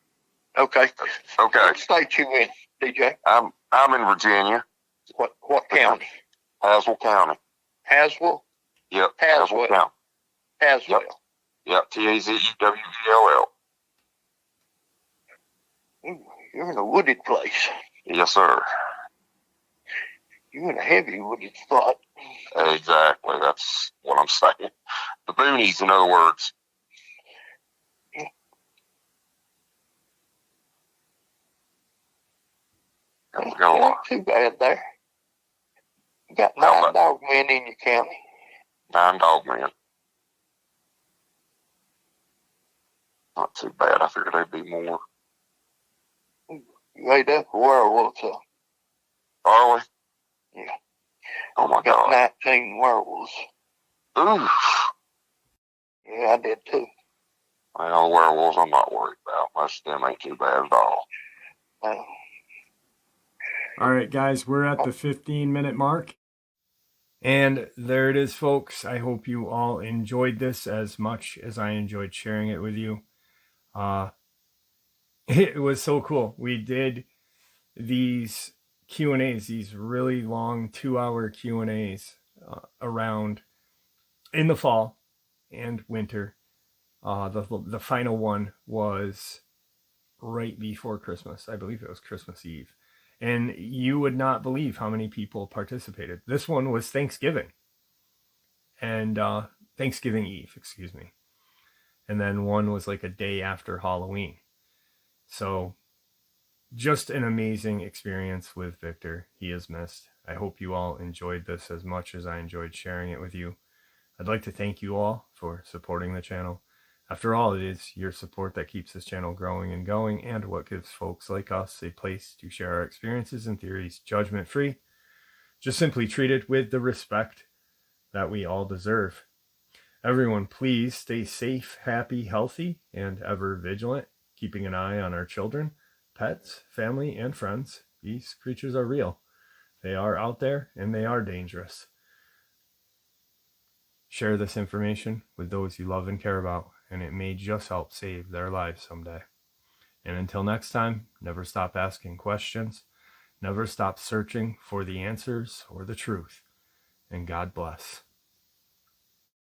Okay. Okay. What state you in, DJ? I'm in Virginia. What county? Tazewell County. Haswell? Yep. Tazewell County. Tazewell. Yep. Tazewell. Ooh, you're in a wooded place. Yes, sir. You're in a heavy wooded spot. Exactly. That's what I'm saying. The boonies, in other words. Not too bad there. You got 9 Dogmen in your county. 9 Dogmen. Not too bad. I figured there'd be more. You ate up a werewolf, so. Are we? Yeah. Oh my got God. 19 werewolves. Ooh. Yeah, I did too. Well, werewolves I'm not worried about. Most of them ain't too bad at all. All right, guys, we're at the 15-minute mark. And there it is, folks. I hope you all enjoyed this as much as I enjoyed sharing it with you. It was so cool. We did these Q&As, these really long 2-hour Q&As around in the fall and winter. The final one was right before Christmas. I believe it was Christmas Eve. And you would not believe how many people participated. This one was Thanksgiving. And Thanksgiving Eve, excuse me. And then one was like a day after Halloween. So just an amazing experience with Victor. He is missed. I hope you all enjoyed this as much as I enjoyed sharing it with you. I'd like to thank you all for supporting the channel. After all, it is your support that keeps this channel growing and going, and what gives folks like us a place to share our experiences and theories judgment-free, just simply treated with the respect that we all deserve. Everyone, please stay safe, happy, healthy, and ever vigilant, keeping an eye on our children, pets, family, and friends. These creatures are real. They are out there, and they are dangerous. Share this information with those you love and care about, and it may just help save their lives someday. And until next time, never stop asking questions, never stop searching for the answers or the truth, and God bless.